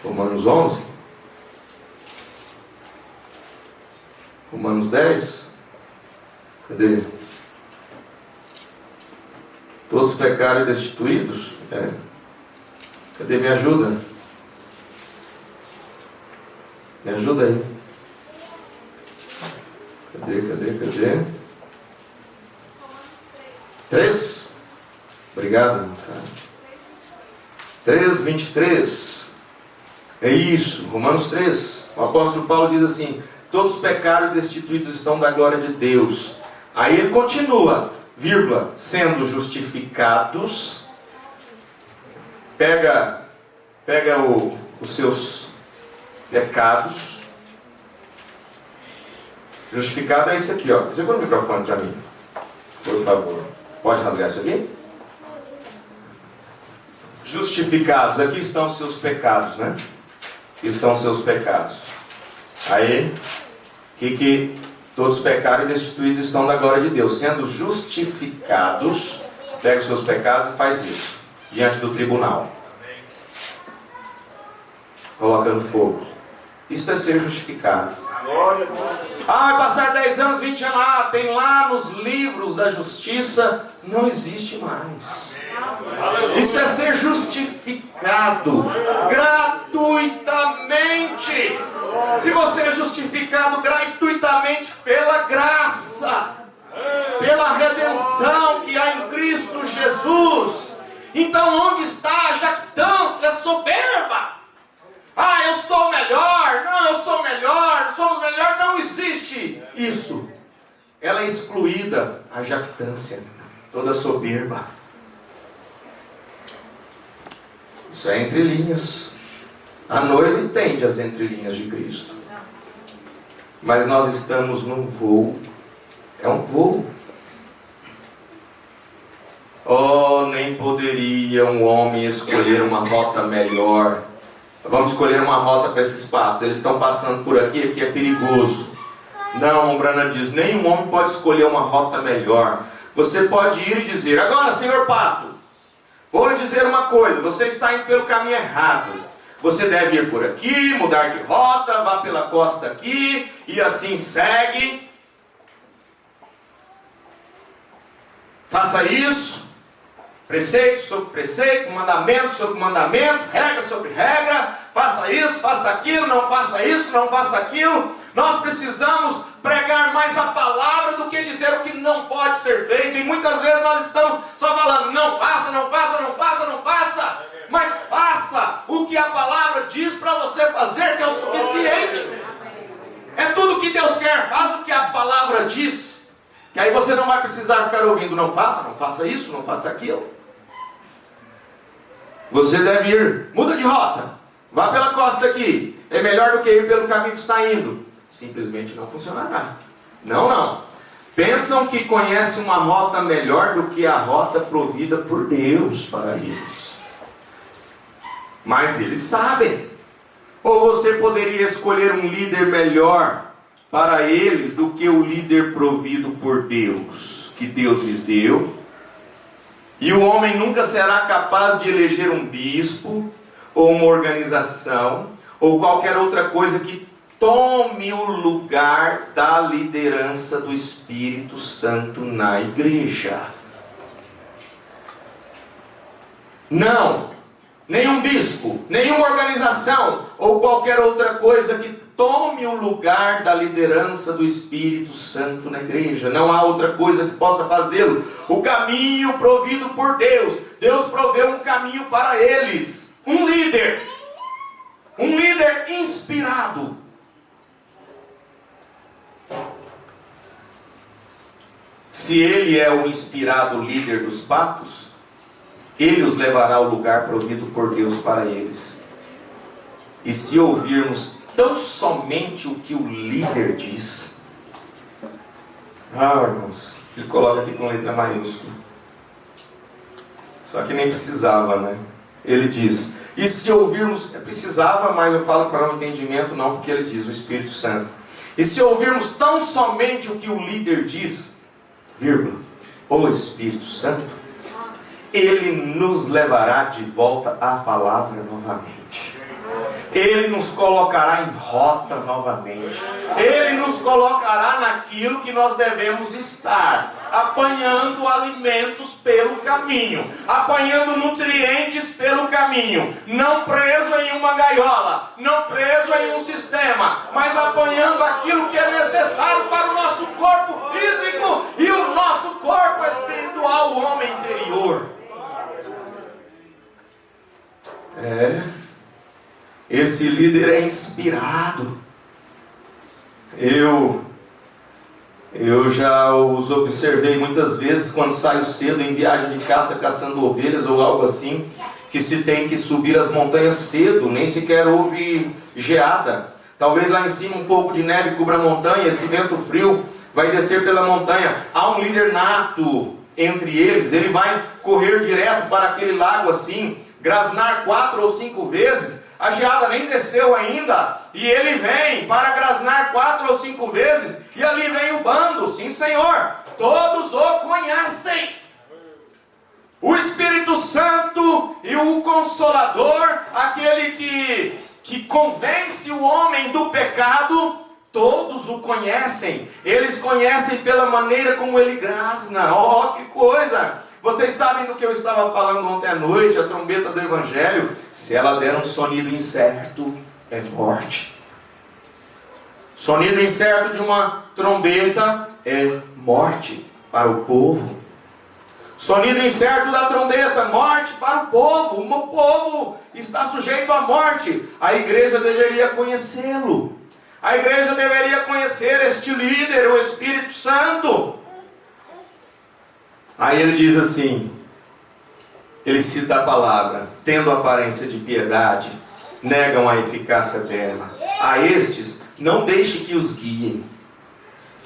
11, Romanos 10, cadê? Todos pecaram e destituídos? Cadê? Me ajuda. Me ajuda aí. Cadê? 3? Obrigado, moçada. 3:23. É isso, Romanos 3. O apóstolo Paulo diz assim: todos pecaram e destituídos estão da glória de Deus. Aí ele continua, vírgula, sendo justificados. Pega os seus pecados. Justificado é isso aqui, ó. Segura o microfone para mim, por favor. Pode rasgar isso aqui? Justificados, aqui estão os seus pecados, né? Aqui estão os seus pecados. Aí, que todos pecaram e destituídos estão da glória de Deus. Sendo justificados, pega os seus pecados e faz isso diante do tribunal. Coloca no fogo. Isso é ser justificado. Vai passar 10 anos, 20 anos, tem lá nos livros da justiça. Não existe mais. Isso é ser justificado gratuitamente. Se você é justificado gratuitamente pela graça, pela redenção que há em Cristo Jesus, então onde está a jactância, a soberba? Eu sou melhor, não, eu sou melhor, somos melhor, não existe isso. Ela é excluída, a jactância, toda soberba. Isso é entre linhas. A noiva entende as entrelinhas de Cristo. Mas nós estamos num voo. É um voo. Nem poderia um homem escolher uma rota melhor. Vamos escolher uma rota para esses patos. Eles estão passando por aqui, aqui é perigoso. Não, o Brana diz, nenhum homem pode escolher uma rota melhor. Você pode ir e dizer: agora, senhor pato, vou lhe dizer uma coisa, você está indo pelo caminho errado. Você deve ir por aqui, mudar de rota, vá pela costa aqui, e assim segue. Faça isso. Preceito sobre preceito, mandamento sobre mandamento, regra sobre regra. Faça isso, faça aquilo, não faça isso, não faça aquilo. Nós precisamos pregar mais a palavra do que dizer o que não pode ser feito. E muitas vezes nós estamos só falando: não faça, não faça, não faça, não faça. Mas faça o que a palavra diz para você fazer, que é o suficiente. É tudo que Deus quer. Faz o que a palavra diz. Que aí você não vai precisar ficar ouvindo, não faça isso, não faça aquilo. Você deve ir, muda de rota, vá pela costa aqui. É melhor do que ir pelo caminho que está indo. Simplesmente não funcionará. Não. Pensam que conhecem uma rota melhor do que a rota provida por Deus para eles. Mas eles sabem. Ou você poderia escolher um líder melhor para eles do que o líder provido por Deus, que Deus lhes deu. E o homem nunca será capaz de eleger um bispo, ou uma organização, ou qualquer outra coisa que tome o lugar da liderança do Espírito Santo na igreja. Não, nenhum bispo, nenhuma organização, ou qualquer outra coisa que tome o lugar da liderança do Espírito Santo na igreja. Não há outra coisa que possa fazê-lo. O caminho provido por Deus. Deus proveu um caminho para eles. Um líder inspirado. Se ele é o inspirado líder dos patos, ele os levará ao lugar provido por Deus para eles. E se ouvirmos tão somente o que o líder diz. Irmãos, ele coloca aqui com letra maiúscula. Só que nem precisava, né? Ele diz, e se ouvirmos, precisava, mas eu falo para o entendimento não, porque ele diz, o Espírito Santo. E se ouvirmos tão somente o que o líder diz, vírgula, o Espírito Santo, ele nos levará de volta à palavra novamente. Ele nos colocará em rota novamente. Ele nos colocará naquilo que nós devemos estar, apanhando alimentos pelo caminho, apanhando nutrientes pelo caminho, não preso em uma gaiola, não preso em um sistema, mas apanhando aquilo que é necessário para o nosso corpo físico e o nosso corpo espiritual, o homem interior. Esse líder é inspirado. Eu já os observei muitas vezes quando saio cedo em viagem de caça, caçando ovelhas ou algo assim, que se tem que subir as montanhas cedo, nem sequer houve geada. Talvez lá em cima um pouco de neve cubra a montanha, esse vento frio vai descer pela montanha. Há um líder nato entre eles, ele vai correr direto para aquele lago assim, grasnar 4 ou 5 vezes. A geada nem desceu ainda, e ele vem para grasnar 4 ou 5 vezes, e ali vem o bando, sim Senhor, todos o conhecem. O Espírito Santo e o Consolador, aquele que convence o homem do pecado, todos o conhecem. Eles conhecem pela maneira como ele grasna. Oh, que coisa! Vocês sabem do que eu estava falando ontem à noite, a trombeta do Evangelho? Se ela der um sonido incerto, é morte. Sonido incerto de uma trombeta é morte para o povo. Sonido incerto da trombeta, morte para o povo. O povo está sujeito à morte. A igreja deveria conhecê-lo. A igreja deveria conhecer este líder, o Espírito Santo. Aí ele diz assim, ele cita a palavra, tendo aparência de piedade, negam a eficácia dela. A estes, não deixe que os guiem.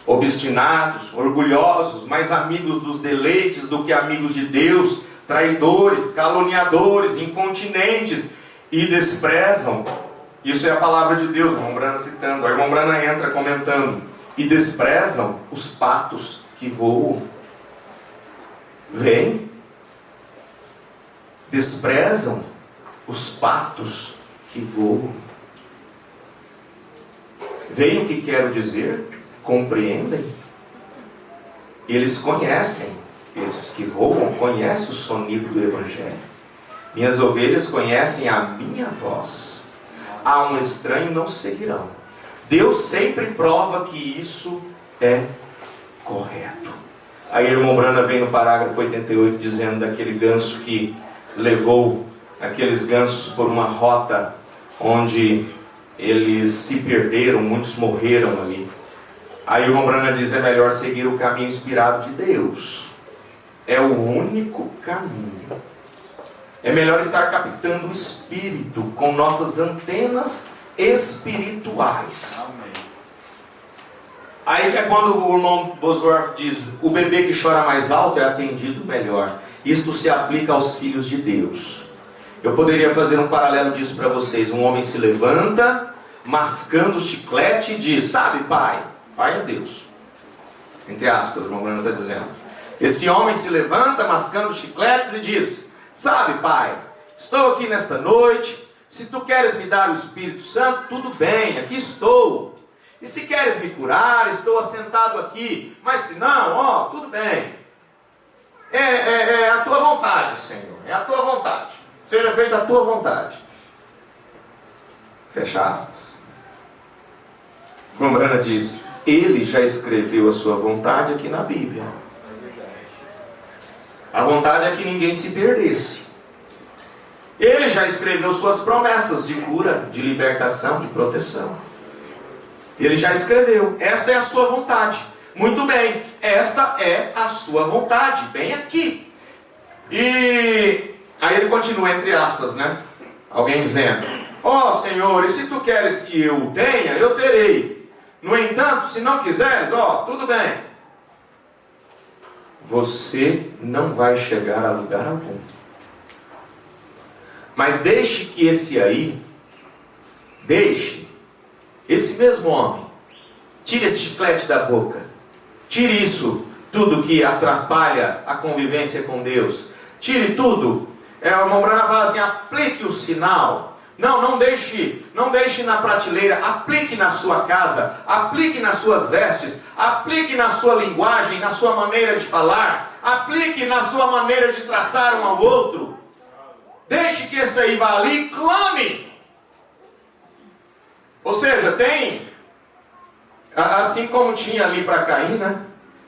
Obstinados, orgulhosos, mais amigos dos deleites do que amigos de Deus, traidores, caluniadores, incontinentes, e desprezam. Isso é a palavra de Deus, o irmão Brana citando. A irmã Brana entra comentando. E desprezam os patos que voam. Vem, desprezam os patos que voam. Veem o que quero dizer? Compreendem? Eles conhecem, esses que voam, conhecem o sonido do Evangelho. Minhas ovelhas conhecem a minha voz. A um estranho não seguirão. Deus sempre prova que isso é correto. Aí a irmã Brana vem no parágrafo 88 dizendo daquele ganso que levou aqueles gansos por uma rota onde eles se perderam, muitos morreram ali. Aí o irmão Branham diz: é melhor seguir o caminho inspirado de Deus. É o único caminho. É melhor estar captando o Espírito com nossas antenas espirituais. Aí é quando o irmão Bosworth diz: o bebê que chora mais alto é atendido melhor. Isto se aplica aos filhos de Deus. Eu poderia fazer um paralelo disso para vocês. Um homem se levanta, mascando o chiclete e diz: sabe, pai? Pai é Deus. Entre aspas, o irmão Branham está dizendo. Esse homem se levanta, mascando chicletes e diz: sabe, pai, estou aqui nesta noite. Se tu queres me dar o Espírito Santo, tudo bem, aqui estou. E se queres me curar, estou assentado aqui. Mas se não, tudo bem. É a tua vontade, Senhor. É a tua vontade. Seja feita a tua vontade. Fecha aspas. Branham diz: ele já escreveu a sua vontade aqui na Bíblia. A vontade é que ninguém se perdesse. Ele já escreveu suas promessas de cura, de libertação, de proteção. Ele já escreveu. Esta é a sua vontade. Muito bem, esta é a sua vontade, bem aqui. E aí ele continua, entre aspas, né? Alguém dizendo: ó Senhor, e se tu queres que eu o tenha, eu terei. No entanto, se não quiseres, tudo bem. Você não vai chegar a lugar algum. Mas deixe que esse mesmo homem, tire esse chiclete da boca. Tire isso, tudo que atrapalha a convivência com Deus. Tire tudo. O irmão Branham fala assim: aplique o sinal. Não deixe na prateleira. Aplique na sua casa. Aplique nas suas vestes. Aplique na sua linguagem, na sua maneira de falar. Aplique na sua maneira de tratar um ao outro. Deixe que esse aí vá ali e clame. Ou seja, tem, assim como tinha ali para Caim, né?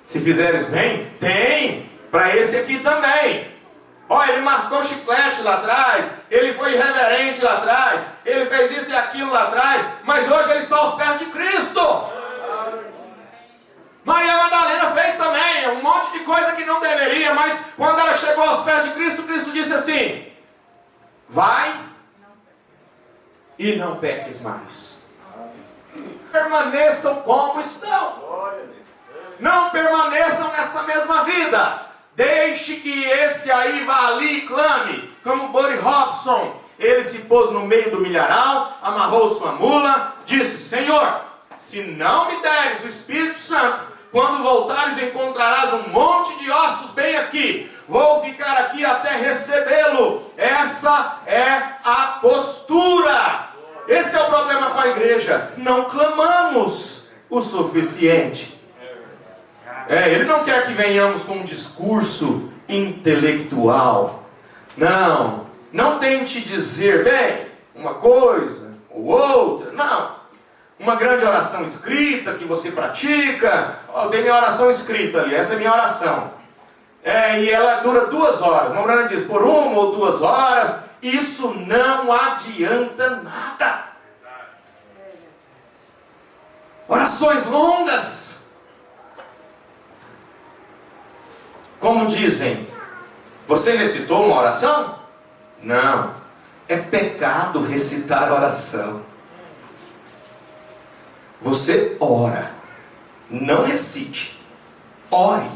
Se fizeres bem, tem para esse aqui também. Ele mascou chiclete lá atrás, ele foi irreverente lá atrás, ele fez isso e aquilo lá atrás, mas hoje ele está aos pés de Cristo. Maria Madalena fez também um monte de coisa que não deveria, mas quando ela chegou aos pés de Cristo, Cristo disse assim: vai e não peques mais. Permaneçam como estão. Não permaneçam nessa mesma vida. Deixe que esse aí vá ali e clame. Como Buddy Robson. Ele se pôs no meio do milharal, amarrou sua mula, disse: Senhor, se não me deres o Espírito Santo, quando voltares encontrarás um monte de ossos bem aqui. Vou ficar aqui até recebê-lo. Essa é a postura. Esse é o problema com a igreja. Não clamamos o suficiente. Ele não quer que venhamos com um discurso intelectual. Não tente dizer, bem, uma coisa ou outra. Não. Uma grande oração escrita que você pratica. Eu tenho minha oração escrita ali, essa é minha oração. E ela dura 2 horas. Uma Branham diz, por 1 ou 2 horas, isso não adianta nada. Orações longas. Como dizem, você recitou uma oração? Não. É pecado recitar oração. Você ora. Não recite. Ore.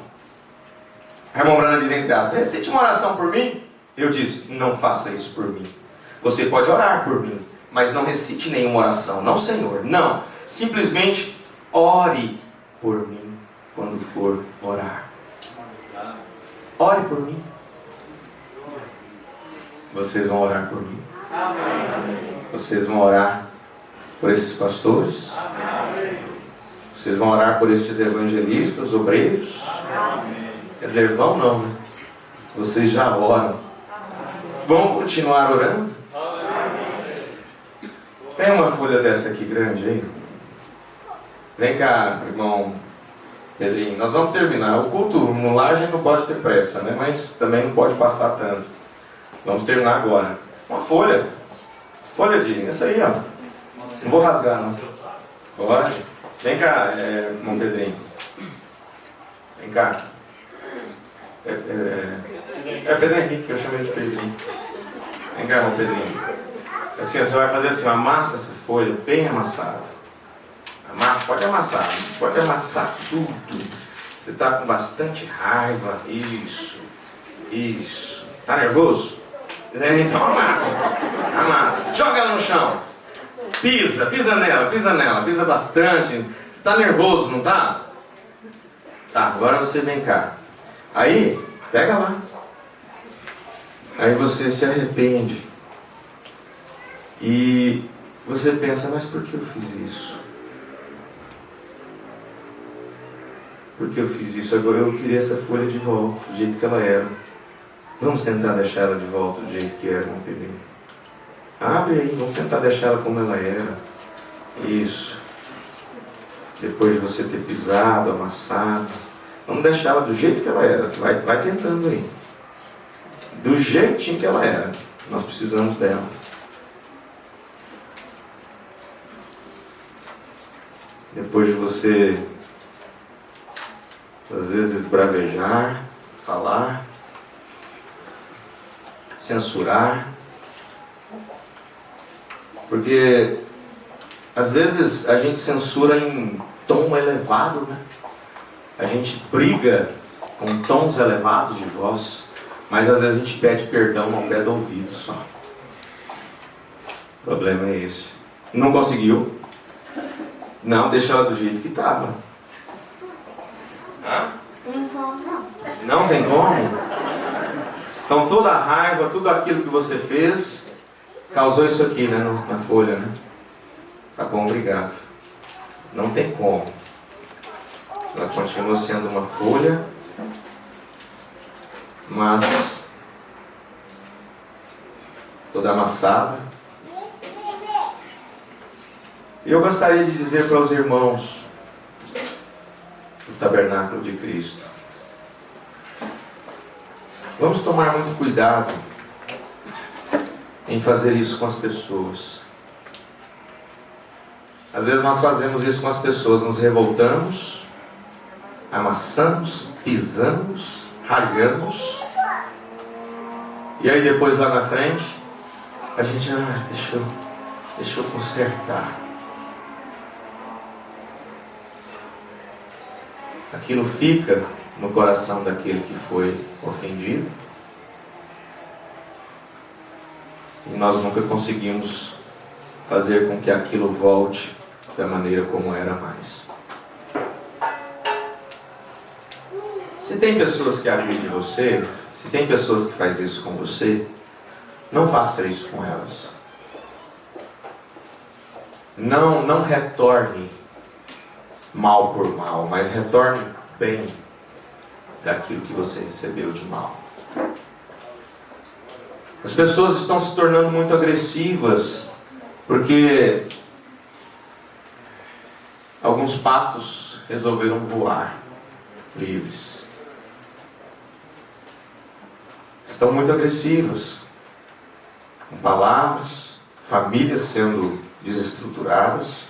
A irmã Branham diz entre aspas: recite uma oração por mim. Eu disse: não faça isso por mim. Você pode orar por mim, mas não recite nenhuma oração. Não, Senhor, não. Simplesmente ore por mim quando for orar. Ore por mim. Vocês vão orar por mim. Vocês vão orar por esses pastores. Vocês vão orar por estes evangelistas, obreiros. Quer dizer, vão não, né? Vocês já oram. Vão continuar orando? Tem uma folha dessa aqui grande aí? Vem cá, irmão Pedrinho. Nós vamos terminar. O culto no lar a gente não pode ter pressa, né? Mas também não pode passar tanto. Vamos terminar agora. Uma folha. Folha de... essa aí, ó. Não vou rasgar, não. Pode? Vem cá, irmão Pedrinho. Vem cá. Pedro Henrique, eu chamei de Pedrinho. Vem cá, irmão Pedrinho. Assim, você vai fazer assim, amassa essa folha bem amassada. Amassa, pode amassar tudo. Você está com bastante raiva. Isso. Tá nervoso? Então amassa. Joga ela no chão. Pisa nela, pisa bastante. Você está nervoso, não tá? Tá, agora você vem cá. Aí, pega lá. Aí você se arrepende. E você pensa, mas por que eu fiz isso? Por que eu fiz isso? Eu queria essa folha de volta, do jeito que ela era. Vamos tentar deixar ela de volta do jeito que era, irmão Pedrinho. Abre aí, vamos tentar deixar ela como ela era. Isso. Depois de você ter pisado, amassado. Vamos deixar ela do jeito que ela era. Vai tentando aí. Do jeitinho que ela era. Nós precisamos dela. Depois de você, às vezes, bravejar, falar, censurar. Porque, às vezes, a gente censura em tom elevado, né? A gente briga com tons elevados de voz, mas às vezes a gente pede perdão ao pé do ouvido só. O problema é esse. Não conseguiu? Não, deixa ela do jeito que estava. Não tem como? Então toda a raiva, tudo aquilo que você fez, causou isso aqui, né, na folha, né? Tá bom, obrigado. Não tem como. Ela continua sendo uma folha, mas toda amassada. E eu gostaria de dizer para os irmãos do Tabernáculo de Cristo: vamos tomar muito cuidado em fazer isso com as pessoas. Às vezes nós fazemos isso com as pessoas, nos revoltamos, amassamos, pisamos, ralhamos, e aí depois lá na frente a gente, deixa eu consertar. Aquilo fica no coração daquele que foi ofendido, e nós nunca conseguimos fazer com que aquilo volte da maneira como era mais. Se tem pessoas que agridem você, se tem pessoas que fazem isso com você, não faça isso com elas. Não retorne mal por mal, mas retorne bem daquilo que você recebeu de mal. As pessoas estão se tornando muito agressivas porque alguns patos resolveram voar livres. Estão muito agressivas, com palavras, famílias sendo desestruturadas.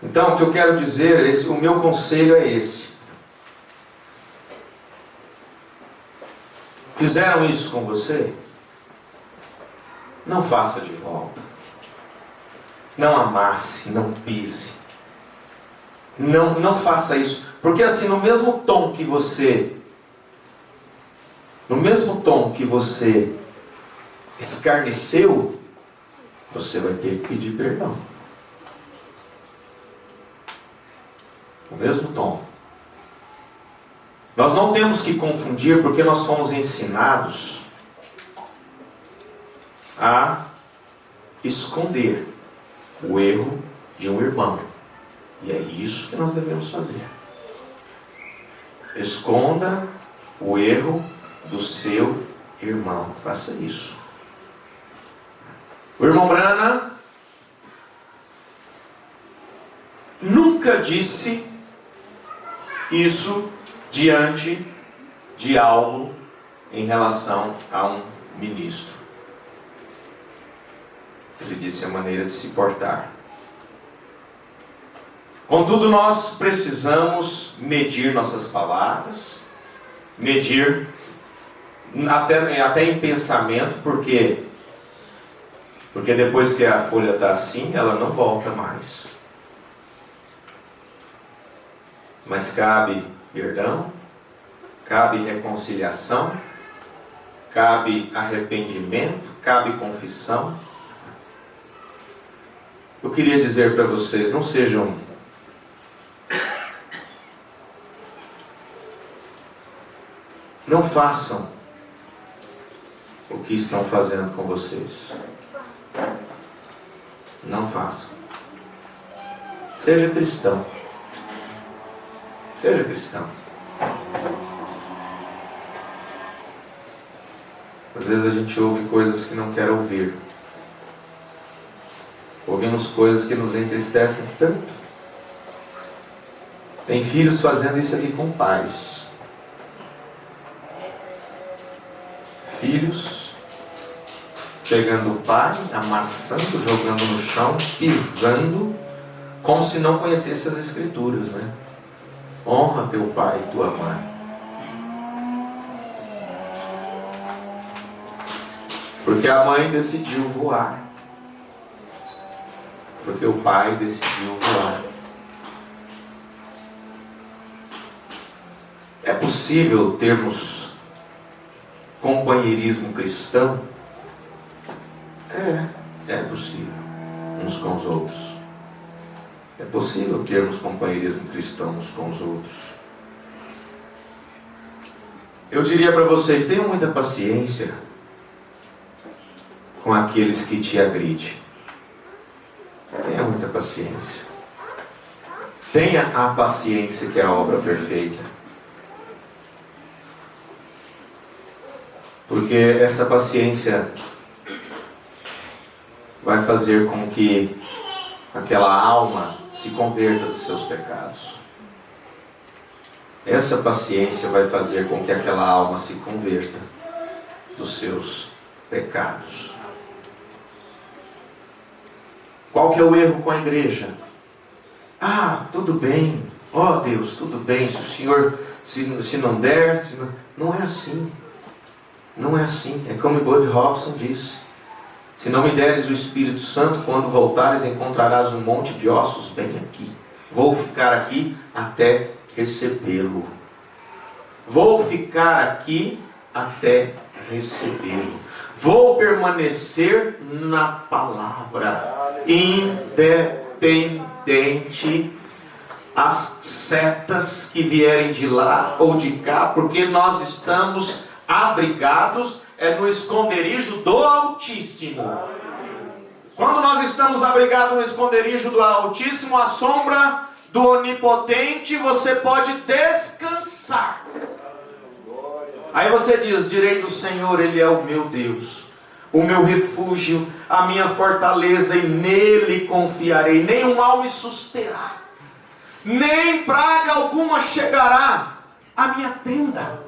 Então, o que eu quero dizer, o meu conselho é esse. Fizeram isso com você? Não faça de volta. Não amasse, não pise. Não faça isso. Porque assim, no mesmo tom que você escarneceu, você vai ter que pedir perdão. O mesmo tom. Nós não temos que confundir, porque nós fomos ensinados a esconder o erro de um irmão. E é isso que nós devemos fazer. Esconda o erro do seu irmão. Faça isso. O irmão Brana nunca disse isso diante de algo em relação a um ministro. Ele disse a maneira de se portar. Contudo, nós precisamos medir nossas palavras, medir até em pensamento, porque depois que a folha está assim, ela não volta mais. Mas cabe perdão, cabe reconciliação, cabe arrependimento, cabe confissão. Eu queria dizer para vocês, não façam o que estão fazendo com vocês. Não façam. Seja cristão. Seja cristão. Às vezes a gente ouve coisas que não quer ouvir. Ouvimos coisas que nos entristecem tanto. Tem filhos fazendo isso aqui com pais. Filhos pegando o pai, amassando, jogando no chão, pisando, como se não conhecesse as Escrituras, né? Honra teu pai e tua mãe. Porque a mãe decidiu voar. Porque o pai decidiu voar. É possível termos companheirismo cristão? É possível, uns com os outros. É possível termos companheirismo cristão uns com os outros. Eu diria para vocês, tenham muita paciência com aqueles que te agridem. Tenha muita paciência. Tenha a paciência que é a obra perfeita. Porque essa paciência vai fazer com que aquela alma se converta dos seus pecados. Essa paciência vai fazer com que aquela alma se converta dos seus pecados. Qual que é o erro com a igreja? Tudo bem. Deus, tudo bem. Se o Senhor, se não der, não é assim. Não é assim. É como Buddy Robson disse. Se não me deres o Espírito Santo, quando voltares encontrarás um monte de ossos bem aqui. Vou ficar aqui até recebê-lo. Vou ficar aqui até recebê-lo. Vou permanecer na palavra, independente as setas que vierem de lá ou de cá, porque nós estamos abrigados no esconderijo do Altíssimo. Quando nós estamos abrigados no esconderijo do Altíssimo, à sombra do Onipotente, você pode descansar. Aí você diz, direi do Senhor, Ele é o meu Deus, o meu refúgio, a minha fortaleza, e nele confiarei. Nem o mal me susterá, nem praga alguma chegará à minha tenda.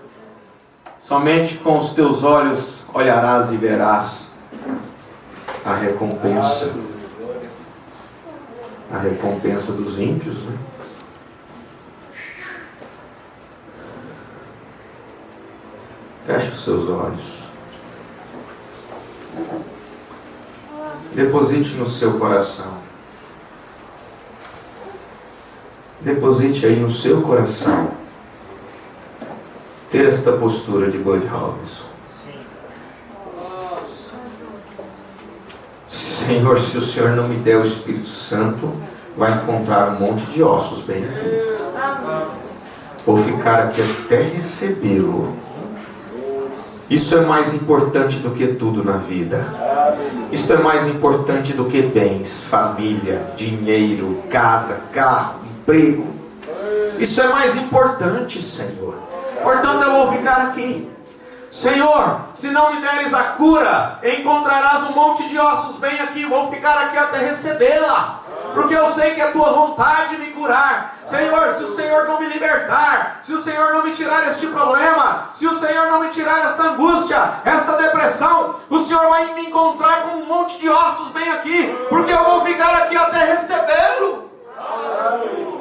Somente com os teus olhos olharás e verás a recompensa dos ímpios, né? Feche os seus olhos. Deposite no seu coração. Deposite aí no seu coração ter esta postura de Buddy Robson. Senhor, se o Senhor não me der o Espírito Santo, vai encontrar um monte de ossos bem aqui. Vou ficar aqui até recebê-lo. Isso é mais importante do que tudo na vida. Isso é mais importante do que bens, família, dinheiro, casa, carro, emprego. Isso é mais importante, Senhor. Portanto, eu vou ficar aqui. Senhor, se não me deres a cura, encontrarás um monte de ossos bem aqui. Vou ficar aqui até recebê-la. porque eu sei que é a tua vontade me curar. Senhor, se o Senhor não me libertar, se o Senhor não me tirar este problema, se o Senhor não me tirar esta angústia, esta depressão, o Senhor vai me encontrar com um monte de ossos bem aqui, porque eu vou ficar aqui até recebê-lo.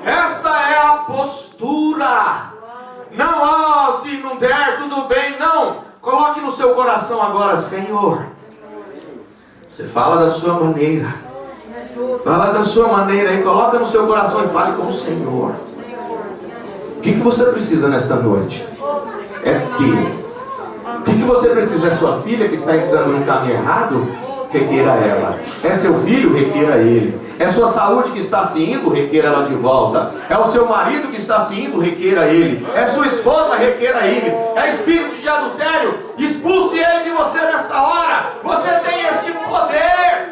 Esta é a postura. Não, se não der, tudo bem, não. Coloque no seu coração agora: Senhor, você fala da sua maneira. Fala da sua maneira e coloca no seu coração e fale com o Senhor. O que você precisa nesta noite? É teu. O que você precisa? É sua filha que está entrando no caminho errado? Requeira ela. É seu filho? Requeira ele. É sua saúde que está se indo? Requeira ela de volta. É o seu marido que está se indo? Requeira ele. É sua esposa? Requeira ele. É espírito de adultério? Expulse ele de você nesta hora. Você tem este poder.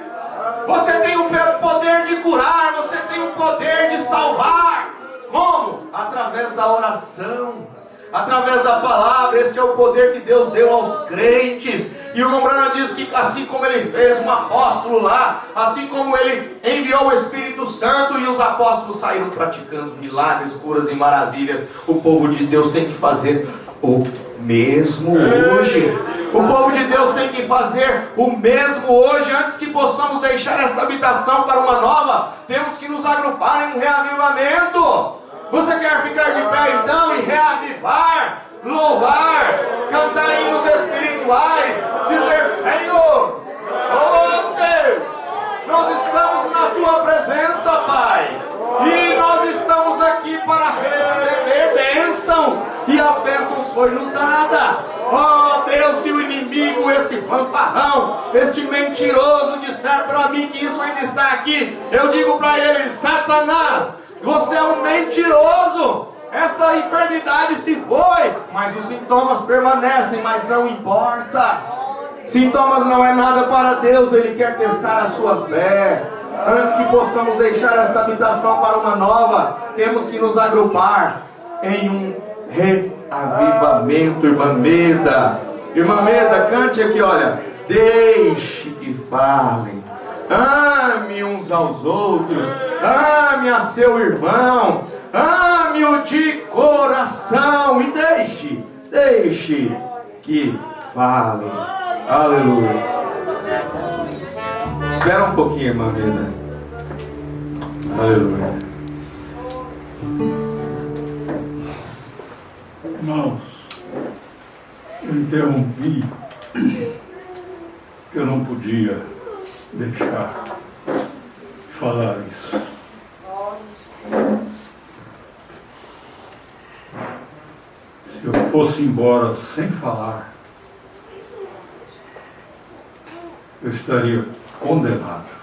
Você tem o poder de curar. Você tem o poder de salvar. Como? Através da oração, através da palavra. Este é o poder que Deus deu aos crentes. E o irmão Branham diz que assim como ele fez um apóstolo lá, assim como ele enviou o Espírito Santo e os apóstolos saíram praticando os milagres, curas e maravilhas, o povo de Deus tem que fazer o mesmo hoje. O povo de Deus tem que fazer o mesmo hoje. Antes que possamos deixar esta habitação para uma nova, temos que nos agrupar em um reavivamento. Você quer ficar de pé então e reavivar, louvar, cantar hinos espirituais, dizer: Senhor, oh Deus, nós estamos na tua presença, Pai, e nós estamos aqui para receber bênçãos, e as bênçãos foi nos dada. Oh Deus, se o inimigo, esse fanfarrão, este mentiroso disser para mim que isso ainda está aqui, eu digo para ele: Satanás, você é um mentiroso. Esta enfermidade se foi, mas os sintomas permanecem, mas não importa. Sintomas não é nada para Deus. Ele quer testar a sua fé. Antes que possamos deixar esta habitação para uma nova, temos que nos agrupar em um reavivamento. Irmã Meda, irmã Meda, cante aqui, olha: deixe que falem, ame uns aos outros, ame a seu irmão, ame-o de coração e deixe que falem. Aleluia. Espera um pouquinho, irmã Meda. Aleluia. Irmãos, eu interrompi, que eu não podia deixar de falar isso. Se eu fosse embora sem falar, eu estaria condenado.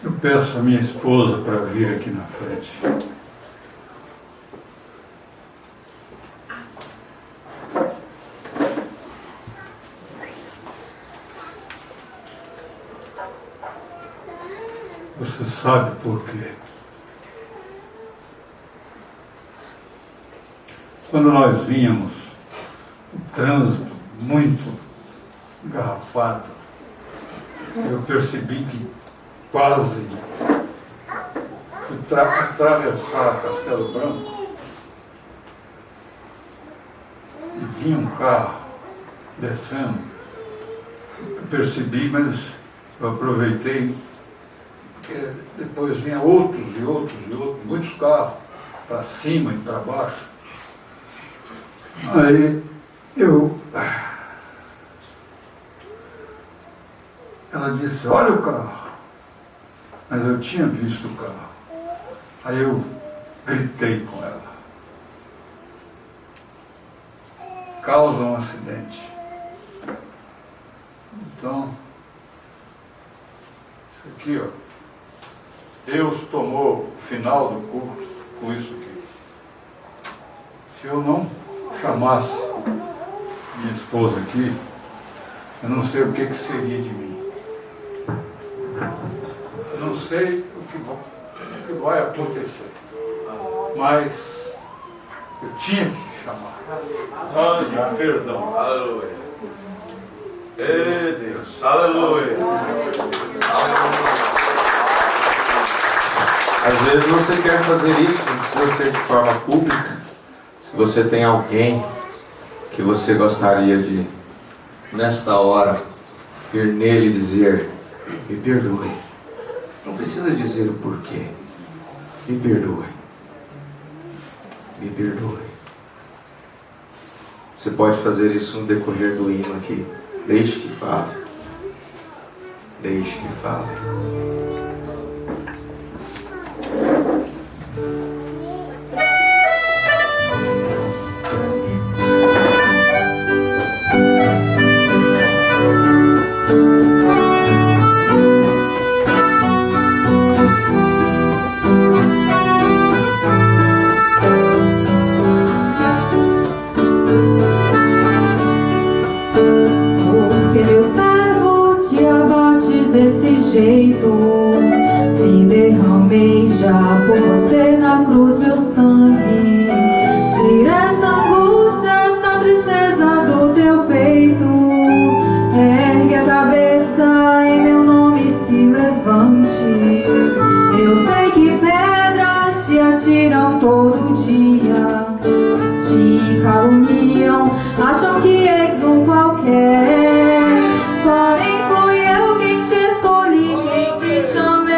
Eu peço a minha esposa para vir aqui na frente. Você sabe por quê? Quando nós vínhamos, o trânsito muito engarrafado, eu percebi que quase fui atravessar Castelo Branco e vinha um carro descendo. Eu percebi, mas eu aproveitei, porque depois vinha outros, muitos carros para cima e para baixo. Aí ela disse: olha o carro. Mas eu tinha visto o carro. Aí eu gritei com ela: causa um acidente. Então, isso aqui, ó, Deus tomou o final do culto com isso aqui. Se eu não chamasse minha esposa aqui, eu não sei o que seria de mim. Eu não sei o que vai acontecer. Mas eu tinha que chamar. Perdão. Aleluia. Ei, Deus. Aleluia. Às vezes você quer fazer isso, não precisa ser de forma pública. Se você tem alguém que você gostaria de, nesta hora, ir nele e dizer: me perdoe. Não precisa dizer o porquê. Me perdoe. Me perdoe. Você pode fazer isso no decorrer do hino aqui. Deixe que fale. Deixe que fale. Desse jeito, se derramei já por você na cruz meu sangue. Tira essa angústia, essa tristeza do teu peito. Ergue a cabeça, em meu nome se levante. Eu sei que pedras te atiram todo dia, te caluniam, acham que és um qualquer. Porém fui eu quem te escolhi, quem te chamei.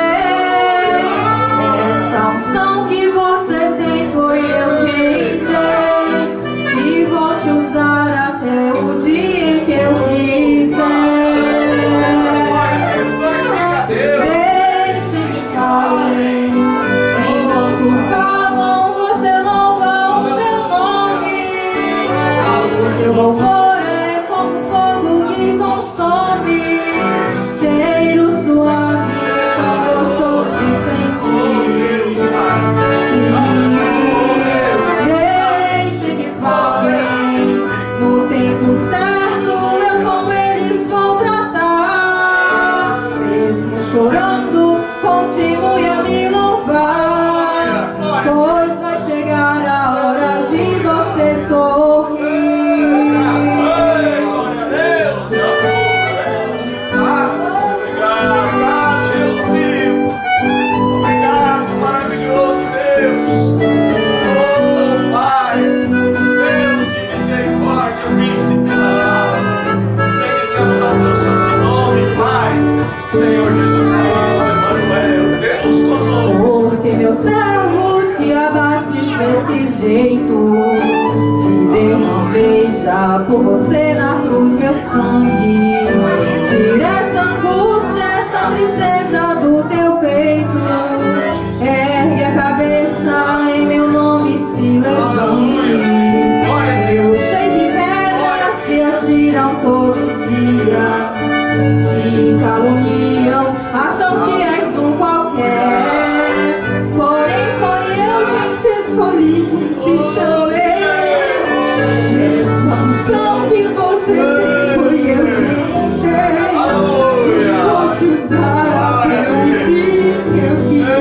Esta unção que você tem foi eu quem dei, e vou te usar até o dia em que eu quiser. Deixe que falem, enquanto falam você louva o meu nome. O teu louvor é como fogo que consome, cheiro suave, tão gostoso de sentir. Deixe que falem, no tempo certo eu com eles vou tratar. Mesmo chorando, continue a me louvar, pois vai chegar a hora de você sorrir. Porque meu servo te abates desse jeito, se derramei já por você na cruz meu sangue. Tira essa angústia, essa tristeza do teu peito. Ergue a cabeça, em meu nome se levante. Eu sei que pedras te atiram todo dia, te caluniam, acham que és um qualquer. Porém foi eu quem te escolhi, quem te chamei. Essa unção que você tem foi eu quem dei, e vou te usar até o dia que eu quiser.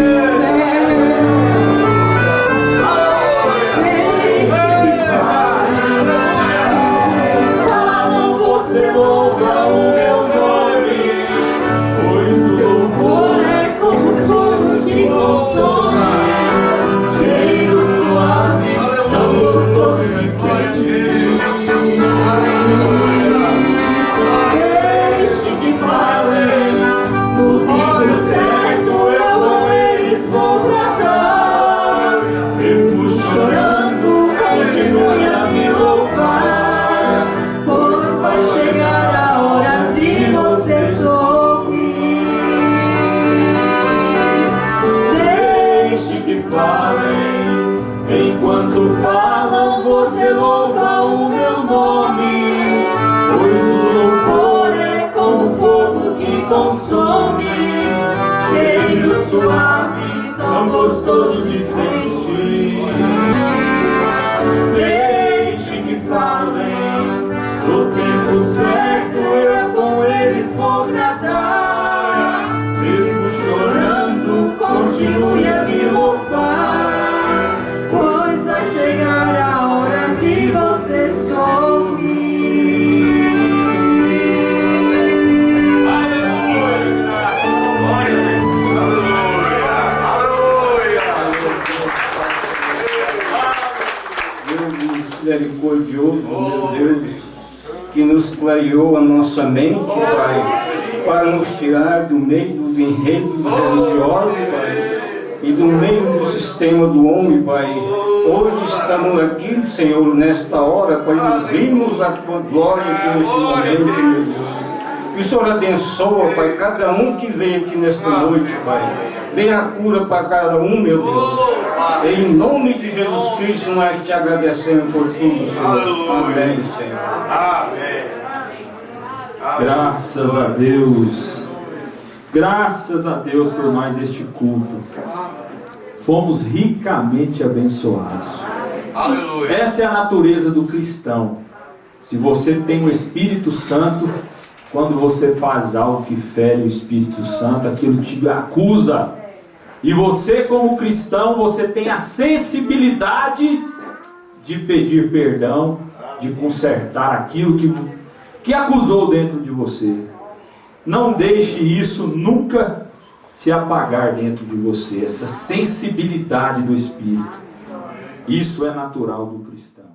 Deixe que falem, falam você louva o meu nome, pois o seu louvor é como fogo que consome, cheiro suave, tão gostoso de sentir. Deixe que falem, no tempo certo eu com eles vou tratar. Mesmo chorando, continue a me louvar, pois vai chegar a hora de você sorrir. Deixe que falem, enquanto falam você louva o meu nome, pois o louvor é como fogo que consome, cheiro suave, tão gostoso de sentir. Deixe que falem, no tempo certo eu com eles vou tratar. Mesmo chorando, continue a me louvar, pois vai chegar a hora de você sorrir. que nos clareou a nossa mente, Pai, para nos tirar do meio dos enredos religiosos, Pai, e do meio do sistema do homem, Pai. Hoje estamos aqui, Senhor, nesta hora, para ouvirmos a Tua glória aqui neste momento, meu Deus. Que o Senhor abençoa, Pai, cada um que veio aqui nesta noite, Pai. Dê a cura para cada um, meu Deus. Em nome de Jesus Cristo, nós te agradecemos por tudo, Senhor. Amém, Senhor. Amém. Graças a Deus. Graças a Deus por mais este culto. Fomos ricamente abençoados. Aleluia. Essa é a natureza do cristão. Se você tem o Espírito Santo, quando você faz algo que fere o Espírito Santo, aquilo te acusa. E você, como cristão, você tem a sensibilidade de pedir perdão, de consertar aquilo que acusou dentro de você. Não deixe isso nunca se apagar dentro de você, essa sensibilidade do Espírito. Isso é natural do cristão.